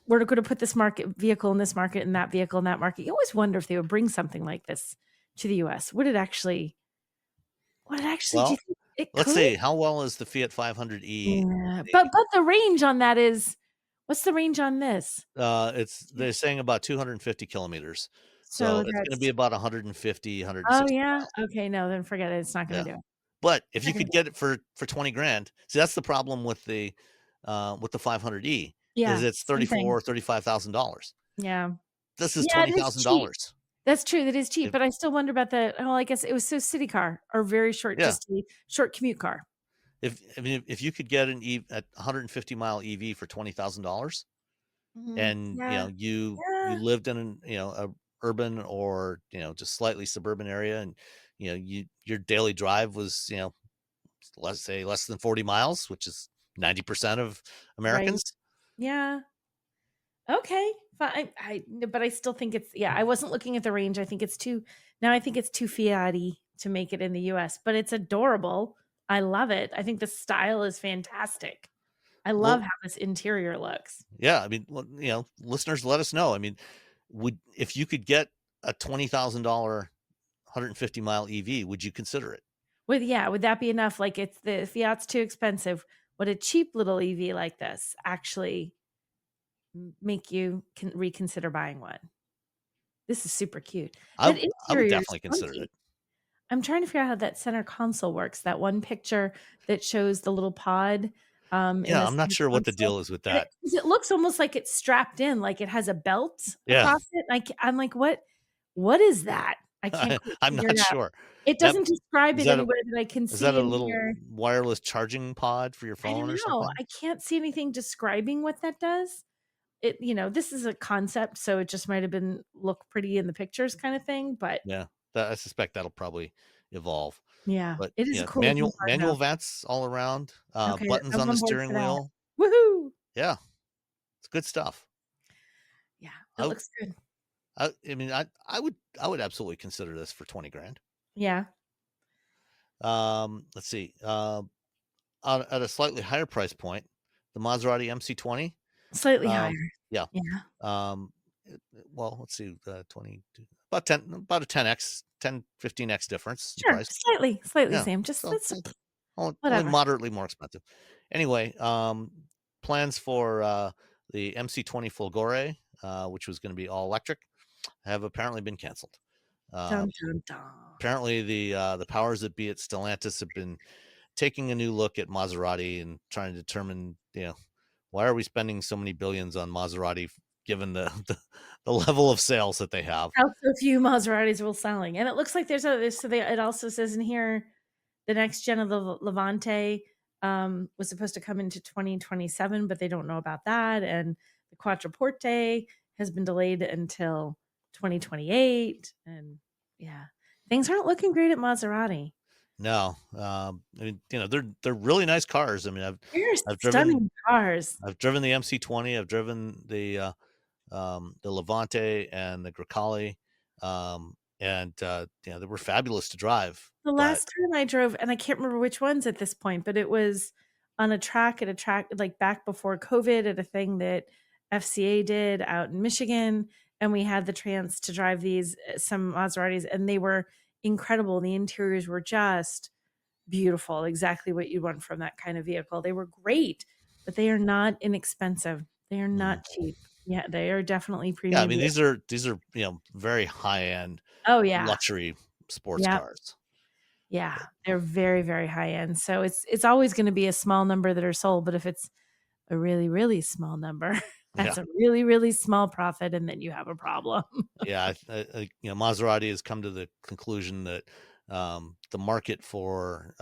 S2: we're going to put this market vehicle in this market and that vehicle in that market. You always wonder if they would bring something like this to the US. Would it actually do you
S1: well,
S2: think it
S1: let's
S2: could?
S1: see how well is the Fiat 500e.
S2: Yeah, but the range on that is what's the range on this?
S1: They're saying about 250 kilometers, so
S2: So
S1: it's going to be
S2: that's
S1: about 150,
S2: oh,
S1: 160
S2: yeah?
S1: miles.
S2: Okay, no, then forget it. It's not gonna
S1: Yeah.
S2: do it.
S1: But if
S2: It's
S1: you
S2: not gonna
S1: could
S2: do it.
S1: get it for 20 grand, see that's the problem with the 500e is
S2: Yeah,
S1: it's
S2: same thing.
S1: 35,000 dollars.
S2: Yeah.
S1: This is
S2: Yeah,
S1: twenty
S2: it is
S1: thousand
S2: cheap.
S1: dollars.
S2: That's true, that is cheap,
S1: If
S2: but I still wonder about the well, I guess it was so city car or very short
S1: yeah,
S2: just a short commute car.
S1: if I mean if you could get an at 150-mile EV for $20,000
S2: Mhm.
S1: and
S2: Yeah.
S1: you
S2: Yeah.
S1: lived in a urban or just slightly suburban area and your daily drive was let's say less than 40 miles, which is 90% of
S2: Right.
S1: Americans.
S2: Yeah. Okay. Fine. But I still think it's yeah, I wasn't looking at the range. I think it's too now I think it's too fiat-y to make it in the US, but it's adorable. I love it. I think the style is fantastic. I love
S1: Well,
S2: how this interior looks.
S1: yeah, I mean, well, listeners, let us know. I mean, would if you could get a $20,000 150-mile EV, would you consider it?
S2: Would that be enough? Like it's the Fiat's too expensive. Would a cheap little EV like this actually make you reconsider buying one? This is super cute. That
S1: I would
S2: interior is
S1: definitely consider
S2: funky.
S1: it.
S2: I'm trying to figure out how that center console works. That one picture that shows the little pod, in
S1: Yeah,
S2: the
S1: I'm not
S2: center
S1: sure what the
S2: console,
S1: deal is with
S2: and
S1: that.
S2: 'cause it looks almost like it's strapped in, like it has a belt
S1: Yeah,
S2: across it. I'm like, "What is that?" I can't quite
S1: I'm
S2: figure
S1: not
S2: it out.
S1: sure.
S2: It
S1: That
S2: doesn't describe
S1: is
S2: it
S1: that a
S2: anywhere that I can
S1: is that
S2: see
S1: a
S2: in
S1: little
S2: here.
S1: wireless charging pod for your
S2: I
S1: phone
S2: don't
S1: or
S2: know.
S1: something?
S2: I can't see anything describing what that does. This is a concept, so it just might have been look pretty in the pictures kind of thing, but
S1: Yeah, I suspect that'll probably evolve.
S2: yeah,
S1: But
S2: it is a cool looking card though.
S1: manual vents all around,
S2: Okay,
S1: buttons
S2: I'm
S1: on the
S2: on board
S1: steering
S2: for that.
S1: wheel.
S2: Woohoo!
S1: Yeah, it's good stuff.
S2: Yeah, it
S1: I
S2: looks good.
S1: I mean, I would absolutely consider this for 20 grand.
S2: Yeah,
S1: Let's see. At a slightly higher price point, the Maserati MC20.
S2: slightly higher.
S1: Um, yeah.
S2: Yeah.
S1: Um, well, let's see. 22, about a 10x, 10, 15x difference in
S2: Sure,
S1: price.
S2: slightly
S1: Yeah.
S2: same, just
S1: So
S2: that's
S1: only
S2: whatever.
S1: moderately more expensive. Anyway, plans for the MC20 Folgore, which was going to be all electric, have apparently been canceled.
S2: Dun,
S1: Um,
S2: dun, dun.
S1: apparently, the powers that be at Stellantis have been taking a new look at Maserati and trying to determine, why are we spending so many billions on Maserati given the level of sales that they have?
S2: How so few Maseratis will selling, and it looks like it also says in here, the next gen of the Levante, was supposed to come into 2027, but they don't know about that, and the Quattroporte has been delayed until 2028, and yeah, things aren't looking great at Maserati.
S1: No, I mean, they're really nice cars. I mean,
S2: They're
S1: I've driven
S2: stunning cars.
S1: I've driven the MC20. I've driven the Levante and the Grecale, and they were fabulous to drive.
S2: The
S1: But
S2: last time I drove, and I can't remember which ones at this point, but it was on a track at a track like back before COVID at a thing that FCA did out in Michigan, and we had the chance to drive some Maseratis, and they were incredible. The interiors were just beautiful, exactly what you want from that kind of vehicle. They were great, but they are not inexpensive. They are
S1: mm,
S2: not cheap. Yeah, they are definitely
S1: yeah, I
S2: premium
S1: mean
S2: vehicles.
S1: these are very high end
S2: Oh, yeah.
S1: luxury sports
S2: Yep.
S1: cars.
S2: Yeah, they're very, very high end. So it's always gonna be a small number that are sold, but if it's a really, really small number,
S1: Yeah,
S2: that's a really, really small profit, and then you have a problem.
S1: yeah. Maserati has come to the conclusion that the market for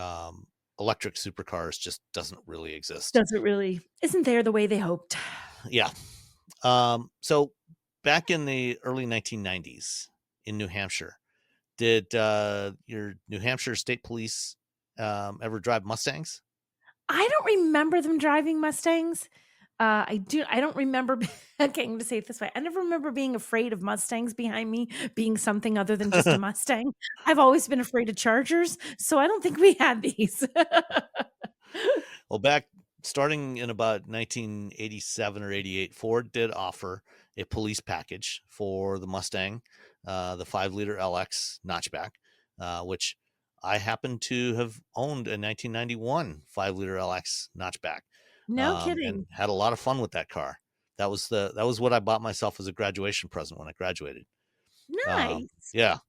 S1: electric supercars just doesn't really exist.
S2: Doesn't really isn't there the way they hoped.
S1: Yeah. So back in the early 1990s in New Hampshire, did your New Hampshire State Police ever drive Mustangs?
S2: I don't remember them driving Mustangs. I don't remember okay, I'm gonna say it this way. I never remember being afraid of Mustangs behind me being something other than just a Mustang. I've always been afraid of Chargers, so I don't think we had these.
S1: Well, back starting in about 1987 or 88, Ford did offer a police package for the Mustang, the 5-liter LX notchback, which I happen to have owned a 1991 5-liter LX notchback,
S2: No
S1: and
S2: kidding.
S1: had a lot of fun with that car. That was what I bought myself as a graduation present when I graduated.
S2: Nice.
S1: Yeah,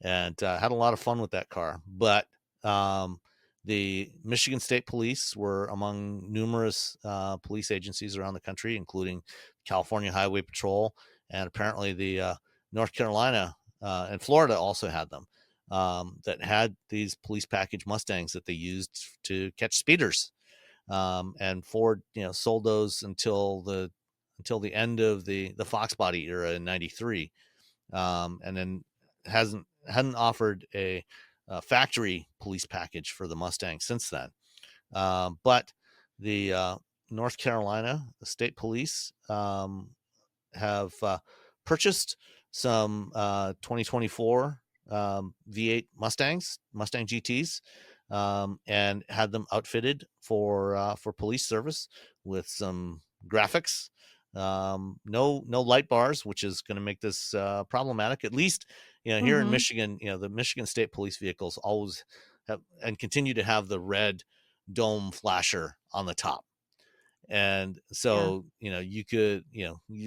S1: and had a lot of fun with that car. But um, the Michigan State Police were among numerous police agencies around the country, including California Highway Patrol, and apparently the North Carolina and Florida also had them. That had these police package Mustangs that they used to catch speeders, and Ford, sold those until the end of the Fox body era in '93, and then hadn't offered a factory police package for the Mustang since then. But the North Carolina State Police have purchased some 2024 V8 Mustang GTs, and had them outfitted for police service with some graphics. No light bars, which is going to make this problematic. At least, here in
S2: Mhm.
S1: Michigan, the Michigan State Police vehicles always have and continue to have the red dome flasher on the top. And
S2: Yeah.
S1: so, you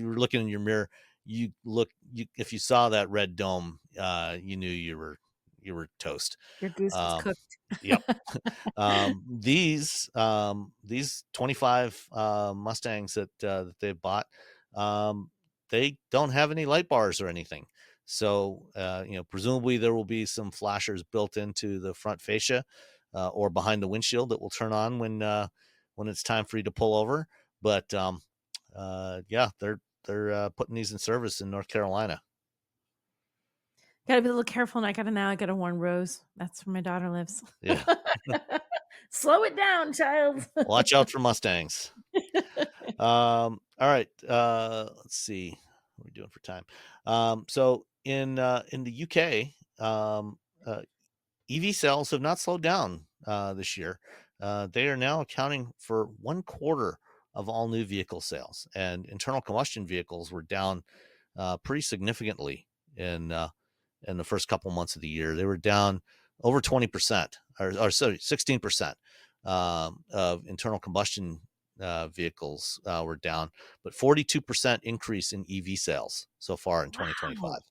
S1: were looking in your mirror, if you saw that red dome, you knew you were toast.
S2: Your goose was
S1: Um,
S2: cooked.
S1: yep. These 25 Mustangs that they bought, um, they don't have any light bars or anything. So, presumably there will be some flashers built into the front fascia, or behind the windshield that will turn on when it's time for you to pull over. But yeah, they're putting these in service in North Carolina.
S2: Gotta be a little careful, and I gotta warn Rose. That's where my daughter lives.
S1: Yeah,
S2: Slow it down, child.
S1: watch out for Mustangs. All right. Let's see. What are we doing for time? So in the UK, EV sales have not slowed down this year. They are now accounting for 1/4 of all new vehicle sales, and internal combustion vehicles were down pretty significantly in the first couple months of the year. They were down over 20%, or sorry, 16% of internal combustion vehicles were down, but 42% increase in EV sales so far in
S2: Wow.
S1: 2025.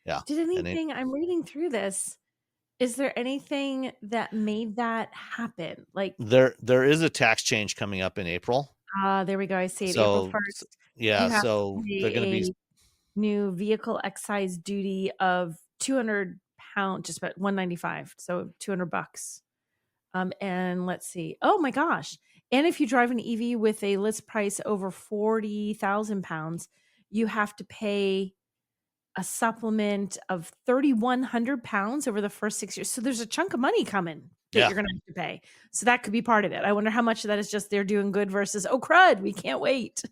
S1: Yeah,
S2: Did
S1: and
S2: anything I'm reading through this, is there anything that made that happen? Like,
S1: there is a tax change coming up in April.
S2: there we go, I see it, April
S1: So
S2: 1st.
S1: yeah,
S2: You have to
S1: so they're going to
S2: pay
S1: be.
S2: a new vehicle excise duty of 200 pound, just about 195, so 200 bucks. And let's see. Oh my gosh. And if you drive an EV with a list price over 40,000 pounds, you have to pay a supplement of 3,100 pounds over the first 6 years. So there's a chunk of money coming that
S1: Yeah,
S2: you're going to have to pay. So that could be part of it. I wonder how much of that is just they're doing good versus, oh, crud, we can't wait.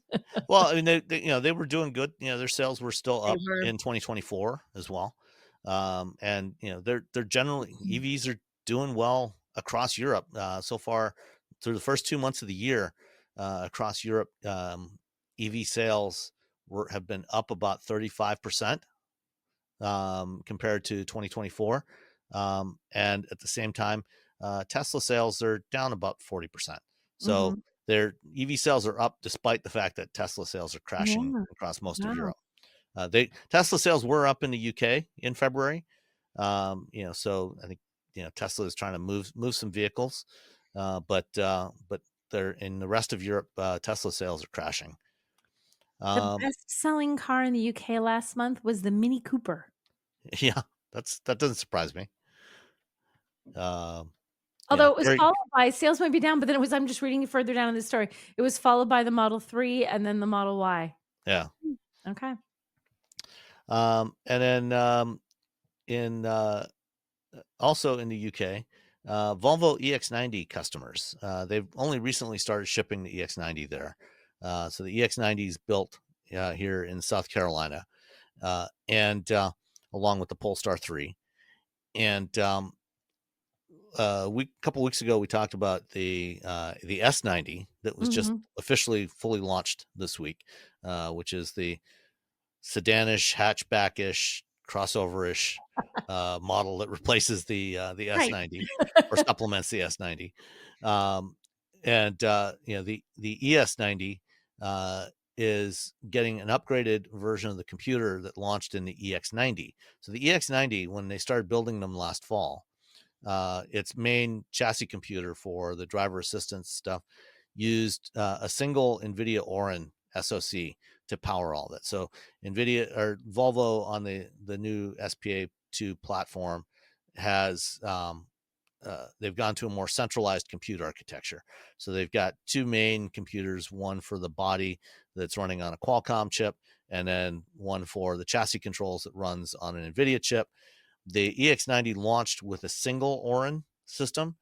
S1: well, I mean, they were doing good. Their sales were still
S2: They
S1: up
S2: were.
S1: in 2024 as well. And they're generally EVs are doing well across Europe so far through the first 2 months of the year. Across Europe, EV sales have been up about 35%, compared to 2024. And at the same time, Tesla sales are down about 40%. So
S2: Mhm.
S1: their EV sales are up despite the fact that Tesla sales are crashing
S2: Yeah.
S1: across most of
S2: Wow.
S1: Europe. They Tesla sales were up in the UK in February. So I think Tesla is trying to move some vehicles, but they're in the rest of Europe. Tesla sales are crashing.
S2: The
S1: Um,
S2: best-selling car in the UK last month was the Mini Cooper.
S1: yeah, that doesn't surprise me. Um, yeah,
S2: Although it was
S1: very.
S2: followed by sales might be down, but then it was I'm just reading it further down in the story. It was followed by the Model 3 and then the Model Y.
S1: Yeah.
S2: Okay.
S1: And then in also in the UK, Volvo EX90 customers. They've only recently started shipping the EX90 there. So the EX90 is built here in South Carolina, and along with the Polestar 3. And a couple weeks ago, we talked about the S90 that was just
S2: Mhm.
S1: officially fully launched this week, which is the sedanish, hatchbackish, crossoverish model that replaces the
S2: Right.
S1: S90 or supplements the S90. Um, and the ES90 uh, is getting an upgraded version of the computer that launched in the EX90. So the EX90, when they started building them last fall, its main chassis computer for the driver assistance stuff used a single NVIDIA Orin SoC to power all that. So NVIDIA or Volvo on the new SPA2 platform has they've gone to a more centralized compute architecture. So they've got two main computers, one for the body that's running on a Qualcomm chip, and then one for the chassis controls that runs on an NVIDIA chip. The EX90 launched with a single Orin system,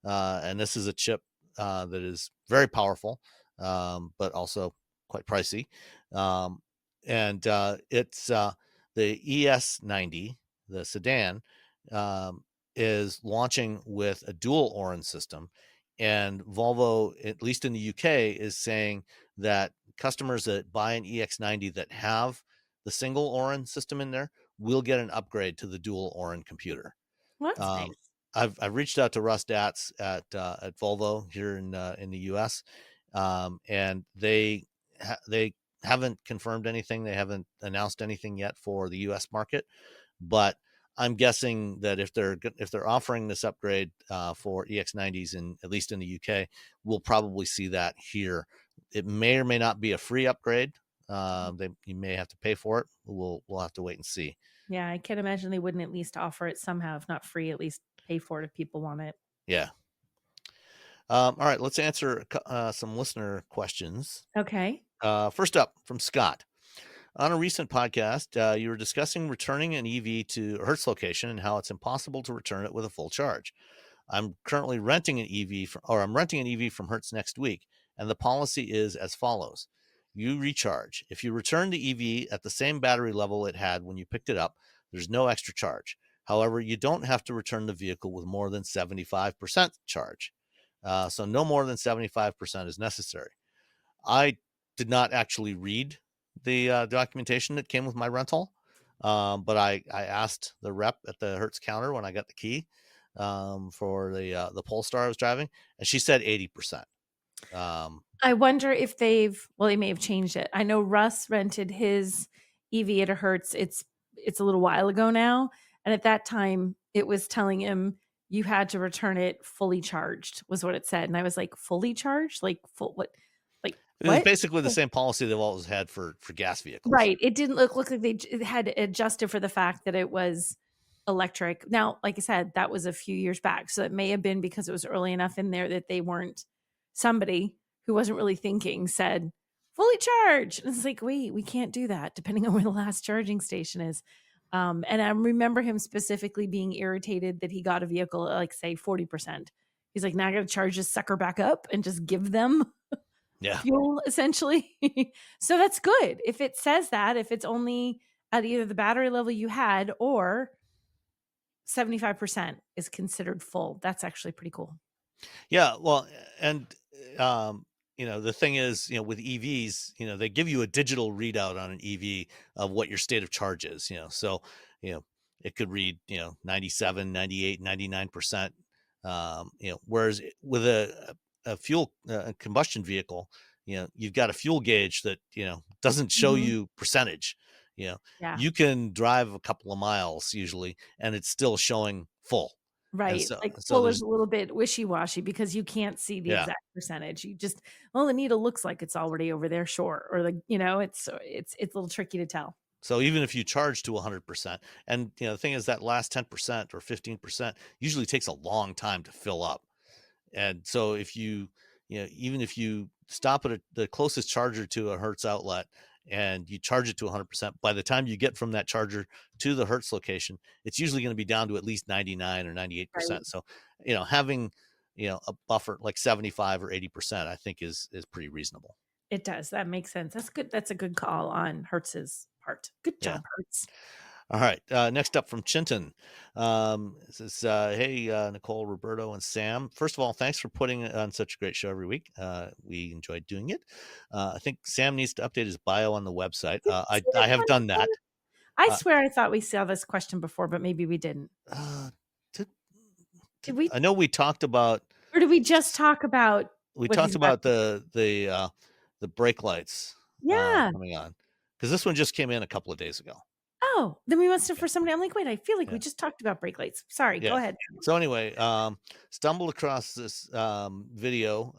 S1: and this is a chip that is very powerful, but also quite pricey. And it's the ES90, the sedan, um, is launching with a dual Orin system. And Volvo, at least in the UK, is saying that customers that buy an EX90 that have the single Orin system in there will get an upgrade to the dual Orin computer.
S2: Well, that's
S1: Um,
S2: nice.
S1: I've reached out to Russ Datz at Volvo here in the U.S. And they haven't confirmed anything. They haven't announced anything yet for the U.S. market, but I'm guessing that if they're offering this upgrade for EX90s in at least in the UK, we'll probably see that here. It may or may not be a free upgrade. You may have to pay for it. We'll have to wait and see.
S2: Yeah, I can imagine they wouldn't at least offer it somehow, if not free, at least pay for it if people want it.
S1: Yeah. All right, let's answer some listener questions.
S2: Okay.
S1: First up from Scott. On a recent podcast, you were discussing returning an EV to a Hertz location and how it's impossible to return it with a full charge. I'm currently renting an I'm renting an EV from Hertz next week, and the policy is as follows. You recharge. If you return the EV at the same battery level it had when you picked it up, there's no extra charge. However, you don't have to return the vehicle with more than 75% charge. So no more than 75% is necessary. I did not actually read the documentation that came with my rental, but I asked the rep at the Hertz counter when I got the key for the Polestar I was driving, and she said 80%. Um,
S2: I wonder if they may have changed it. I know Russ rented his EV at a Hertz. It's a little while ago now, and at that time it was telling him you had to return it fully charged was what it said. And I was like, fully charged? Like full what? Like
S1: it was
S2: what?
S1: basically the same policy they've always had for gas vehicles.
S2: Right. It didn't look like it had adjusted for the fact that it was electric. Now, like I said, that was a few years back. So it may have been because it was early enough in there that they weren't somebody who wasn't really thinking said fully charged. And it's like, wait, we can't do that depending on where the last charging station is. And I remember him specifically being irritated that he got a vehicle at like say 40%. He's like, now I got to charge this sucker back up and just give them
S1: Yeah,
S2: fuel essentially. So that's good. If it says that, if it's only at either the battery level you had or 75% is considered full, that's actually pretty cool.
S1: yeah. Well, and the thing is, with EVs, they give you a digital readout on an EV of what your state of charge is. So you know it could read 97, 98, 99%. Whereas with a fuel combustion vehicle, you've got a fuel gauge that doesn't show
S2: Mhm.
S1: you percentage.
S2: Yeah.
S1: You can drive a couple of miles usually, and it's still showing full. And
S2: Right.
S1: so
S2: Like
S1: so
S2: full is
S1: there's
S2: a little bit wishy-washy because you can't see the
S1: yeah.
S2: exact percentage. You just, well, the needle looks like it's already over there, sure. Or it's a little tricky to tell.
S1: So even if you charge to 100%, and the thing is that last 10% or 15% usually takes a long time to fill up. And so if even if you stop at the closest charger to a Hertz outlet and you charge it to 100%, by the time you get from that charger to the Hertz location, it's usually going to be down to at least 99 or
S2: Right.
S1: 98%. So having a buffer like 75 or 80%, I think is pretty reasonable.
S2: It does. That makes sense. That's good. That's a good call on Hertz's part. Good
S1: Yeah.
S2: job, Hertz.
S1: All right. Next up from Chinton. It says, hey, Nicole, Roberto, and Sam. First of all, thanks for putting on such a great show every week. We enjoyed doing it. I think Sam needs to update his bio on the website.
S2: Did we see
S1: I
S2: this
S1: have
S2: one
S1: done
S2: before?
S1: that.
S2: I
S1: Uh,
S2: swear I thought we saw this question before, but maybe we didn't.
S1: uh, did,
S2: Did we?
S1: I know we talked about
S2: Or did we just talk about what he's about?
S1: the brake lights
S2: Yeah.
S1: coming on, because this one just came in a couple of days ago.
S2: Oh, then we must have
S1: Yeah.
S2: for somebody. I'm like, wait, I feel like
S1: Yeah.
S2: we just talked about brake lights. Sorry,
S1: Yeah.
S2: go ahead.
S1: So anyway, stumbled across this video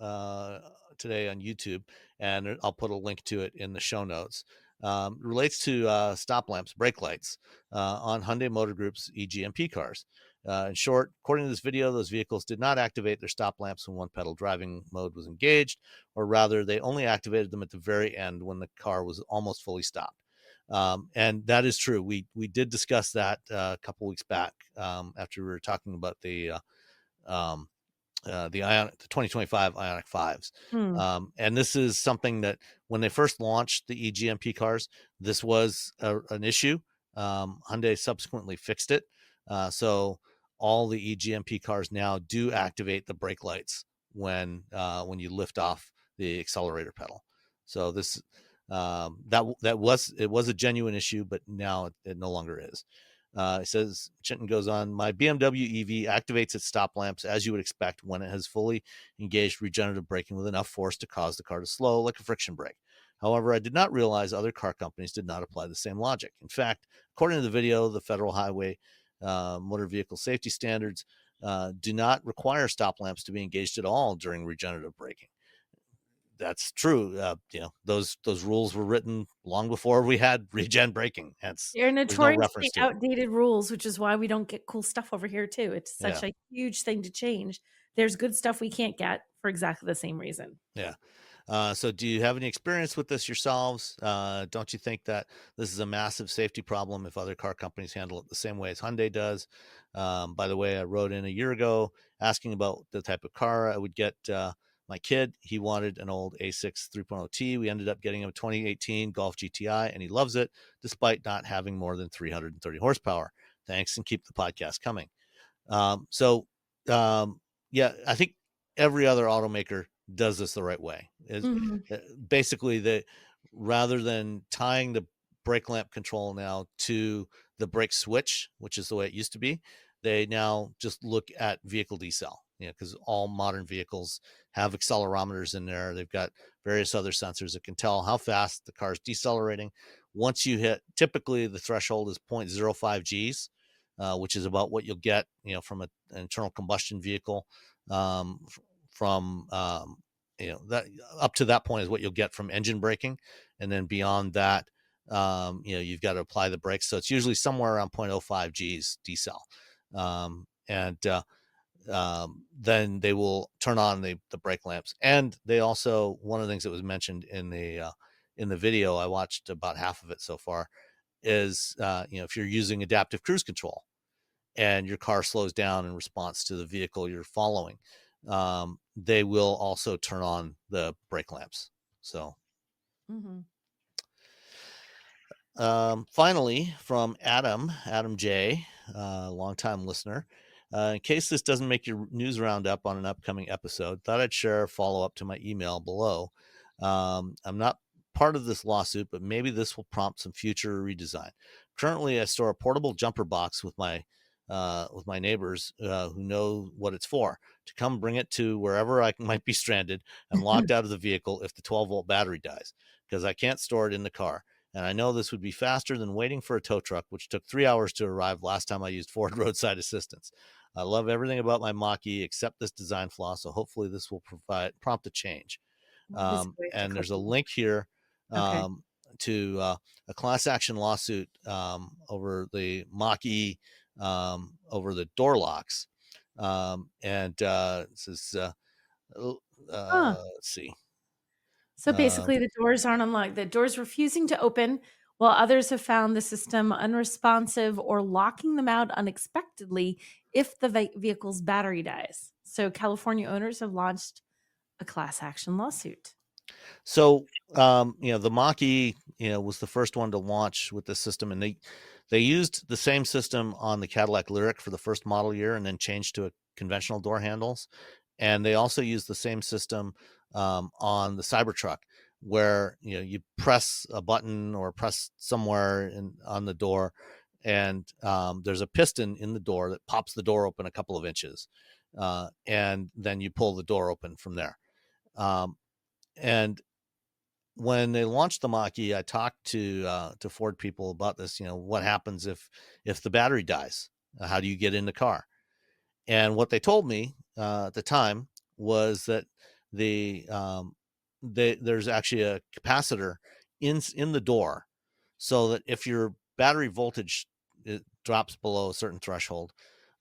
S1: today on YouTube, and I'll put a link to it in the show notes. Relates to stop lamps, brake lights on Hyundai Motor Group's eGMP cars. In short, according to this video, those vehicles did not activate their stop lamps when one pedal driving mode was engaged, or rather, they only activated them at the very end when the car was almost fully stopped. And that is true. We did discuss that a couple weeks back after we were talking about the Ioniq, the 2025 Ioniq 5s. And this is something that when they first launched the eGMP cars, this was an issue. Hyundai subsequently fixed it. So all the eGMP cars now do activate the brake lights when you lift off the accelerator pedal. So this that was a genuine issue, but now it no longer is. It says, Chinton goes on, my BMW EV activates its stop lamps as you would expect when it has fully engaged regenerative braking with enough force to cause the car to slow like a friction brake. However, I did not realize other car companies did not apply the same logic. In fact, according to the video, the Federal Highway Motor Vehicle Safety Standards do not require stop lamps to be engaged at all during regenerative braking. That's true. Those rules were written long before we had regen braking.
S2: They're
S1: There's no
S2: notoriously
S1: reference to it.
S2: outdated rules, which is why we don't get cool stuff over here too. It's such a huge thing to change. There's good stuff we can't get for exactly the same reason.
S1: Yeah. So do you have any experience with this yourselves? Don't you think that this is a massive safety problem if other car companies handle it the same way as Hyundai does? By the way, I wrote in a year ago asking about the type of car I would get my kid. He wanted an old A6 3.0T. We ended up getting him a 2018 Golf GTI, and he loves it despite not having more than 330 horsepower. Thanks, and keep the podcast coming. Yeah, I think every other automaker does this the right way. Basically, rather than tying the brake lamp control now to the brake switch, which is the way it used to be, they now just look at vehicle decel. Because all modern vehicles have accelerometers in there. They've got various other sensors that can tell how fast the car is decelerating. Once you hit, typically the threshold is 0.05 Gs, which is about what you'll get, from an internal combustion vehicle. That up to that point is what you'll get from engine braking, and then beyond that, you've got to apply the brakes. So it's usually somewhere around 0.05 Gs decel, then they will turn on the brake lamps. And they also, one of the things that was mentioned in the video, I watched about half of it so far, is if you're using adaptive cruise control and your car slows down in response to the vehicle you're following, they will also turn on the brake lamps. So finally, from Adam J, longtime listener, in case this doesn't make your news roundup on an upcoming episode, thought I'd share a follow-up to my email below. I'm not part of this lawsuit, but maybe this will prompt some future redesign. Currently, I store a portable jumper box with my neighbors who know what it's for, to come bring it to wherever I might be stranded and locked out of the vehicle if the 12-volt battery dies, because I can't store it in the car. And I know this would be faster than waiting for a tow truck, which took 3 hours to arrive last time I used Ford Roadside Assistance. I love everything about my Mach-E except this design flaw, so hopefully this will prompt a change. And there's a link here to a class action lawsuit over the Mach-E, over the door locks. It says, let's see.
S2: So basically, the doors aren't unlocked. The door's refusing to open while others have found the system unresponsive or locking them out unexpectedly if the vehicle's battery dies. So, California owners have launched a class action lawsuit.
S1: So, the Mach-E, was the first one to launch with this system, and they used the same system on the Cadillac Lyriq for the first model year, and then changed to a conventional door handles. And they also used the same system on the Cybertruck, where you press a button or press somewhere on the door, and there's a piston in the door that pops the door open a couple of inches, and then you pull the door open from there. And when they launched the Mach-E, I talked to Ford people about this. What happens if the battery dies? How do you get in the car? And what they told me at the time was that there's actually a capacitor in the door, so that if your battery voltage drops below a certain threshold,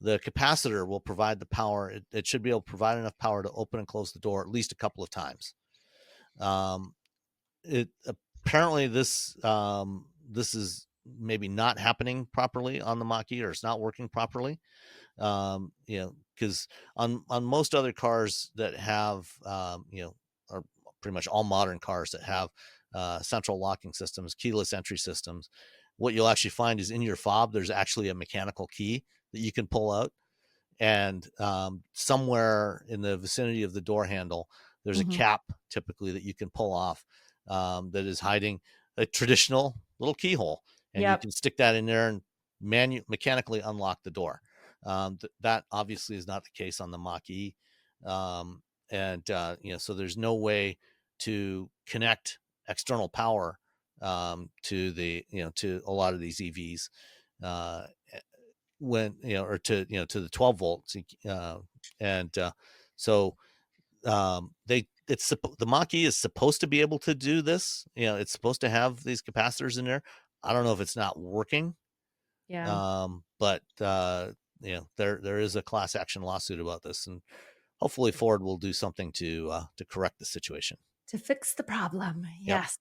S1: the capacitor will provide the power. It should be able to provide enough power to open and close the door at least a couple of times. It apparently this is maybe not happening properly on the Mach-E, or it's not working properly. Because on most other cars that have or pretty much all modern cars that have central locking systems, keyless entry systems, what you'll actually find is in your fob there's actually a mechanical key that you can pull out, and somewhere in the vicinity of the door handle there's a cap typically that you can pull off, that is hiding a traditional little keyhole, and you can stick that in there and mechanically unlock the door. That obviously is not the case on the Mach-E, and so there's no way to connect external power to the to a lot of these EVs, when or to to the 12 volts, and so the Mach-E is supposed to be able to do this. It's supposed to have these capacitors in there. I don't know if it's not working. But there is a class action lawsuit about this, and hopefully Ford will do something to correct the situation,
S2: to fix the problem. Yes.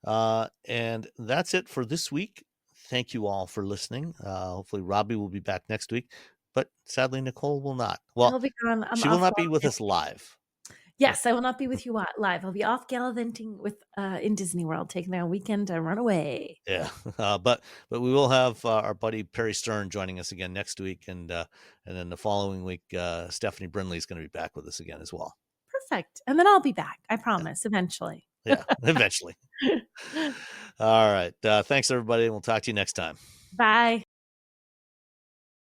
S1: And that's it for this week. Thank you all for listening. Hopefully Robbie will be back next week, but sadly Nicole will not. Well, she will not be with us live.
S2: Yes, I will not be with you live. I'll be off gallivanting in Disney World, taking a weekend to run away.
S1: Yeah, but we will have our buddy Perry Stern joining us again next week, and then the following week, Stephanie Brindley is going to be back with us again as well.
S2: Perfect, and then I'll be back. I promise, eventually.
S1: Yeah, eventually. All right. Thanks, everybody, and we'll talk to you next time.
S2: Bye.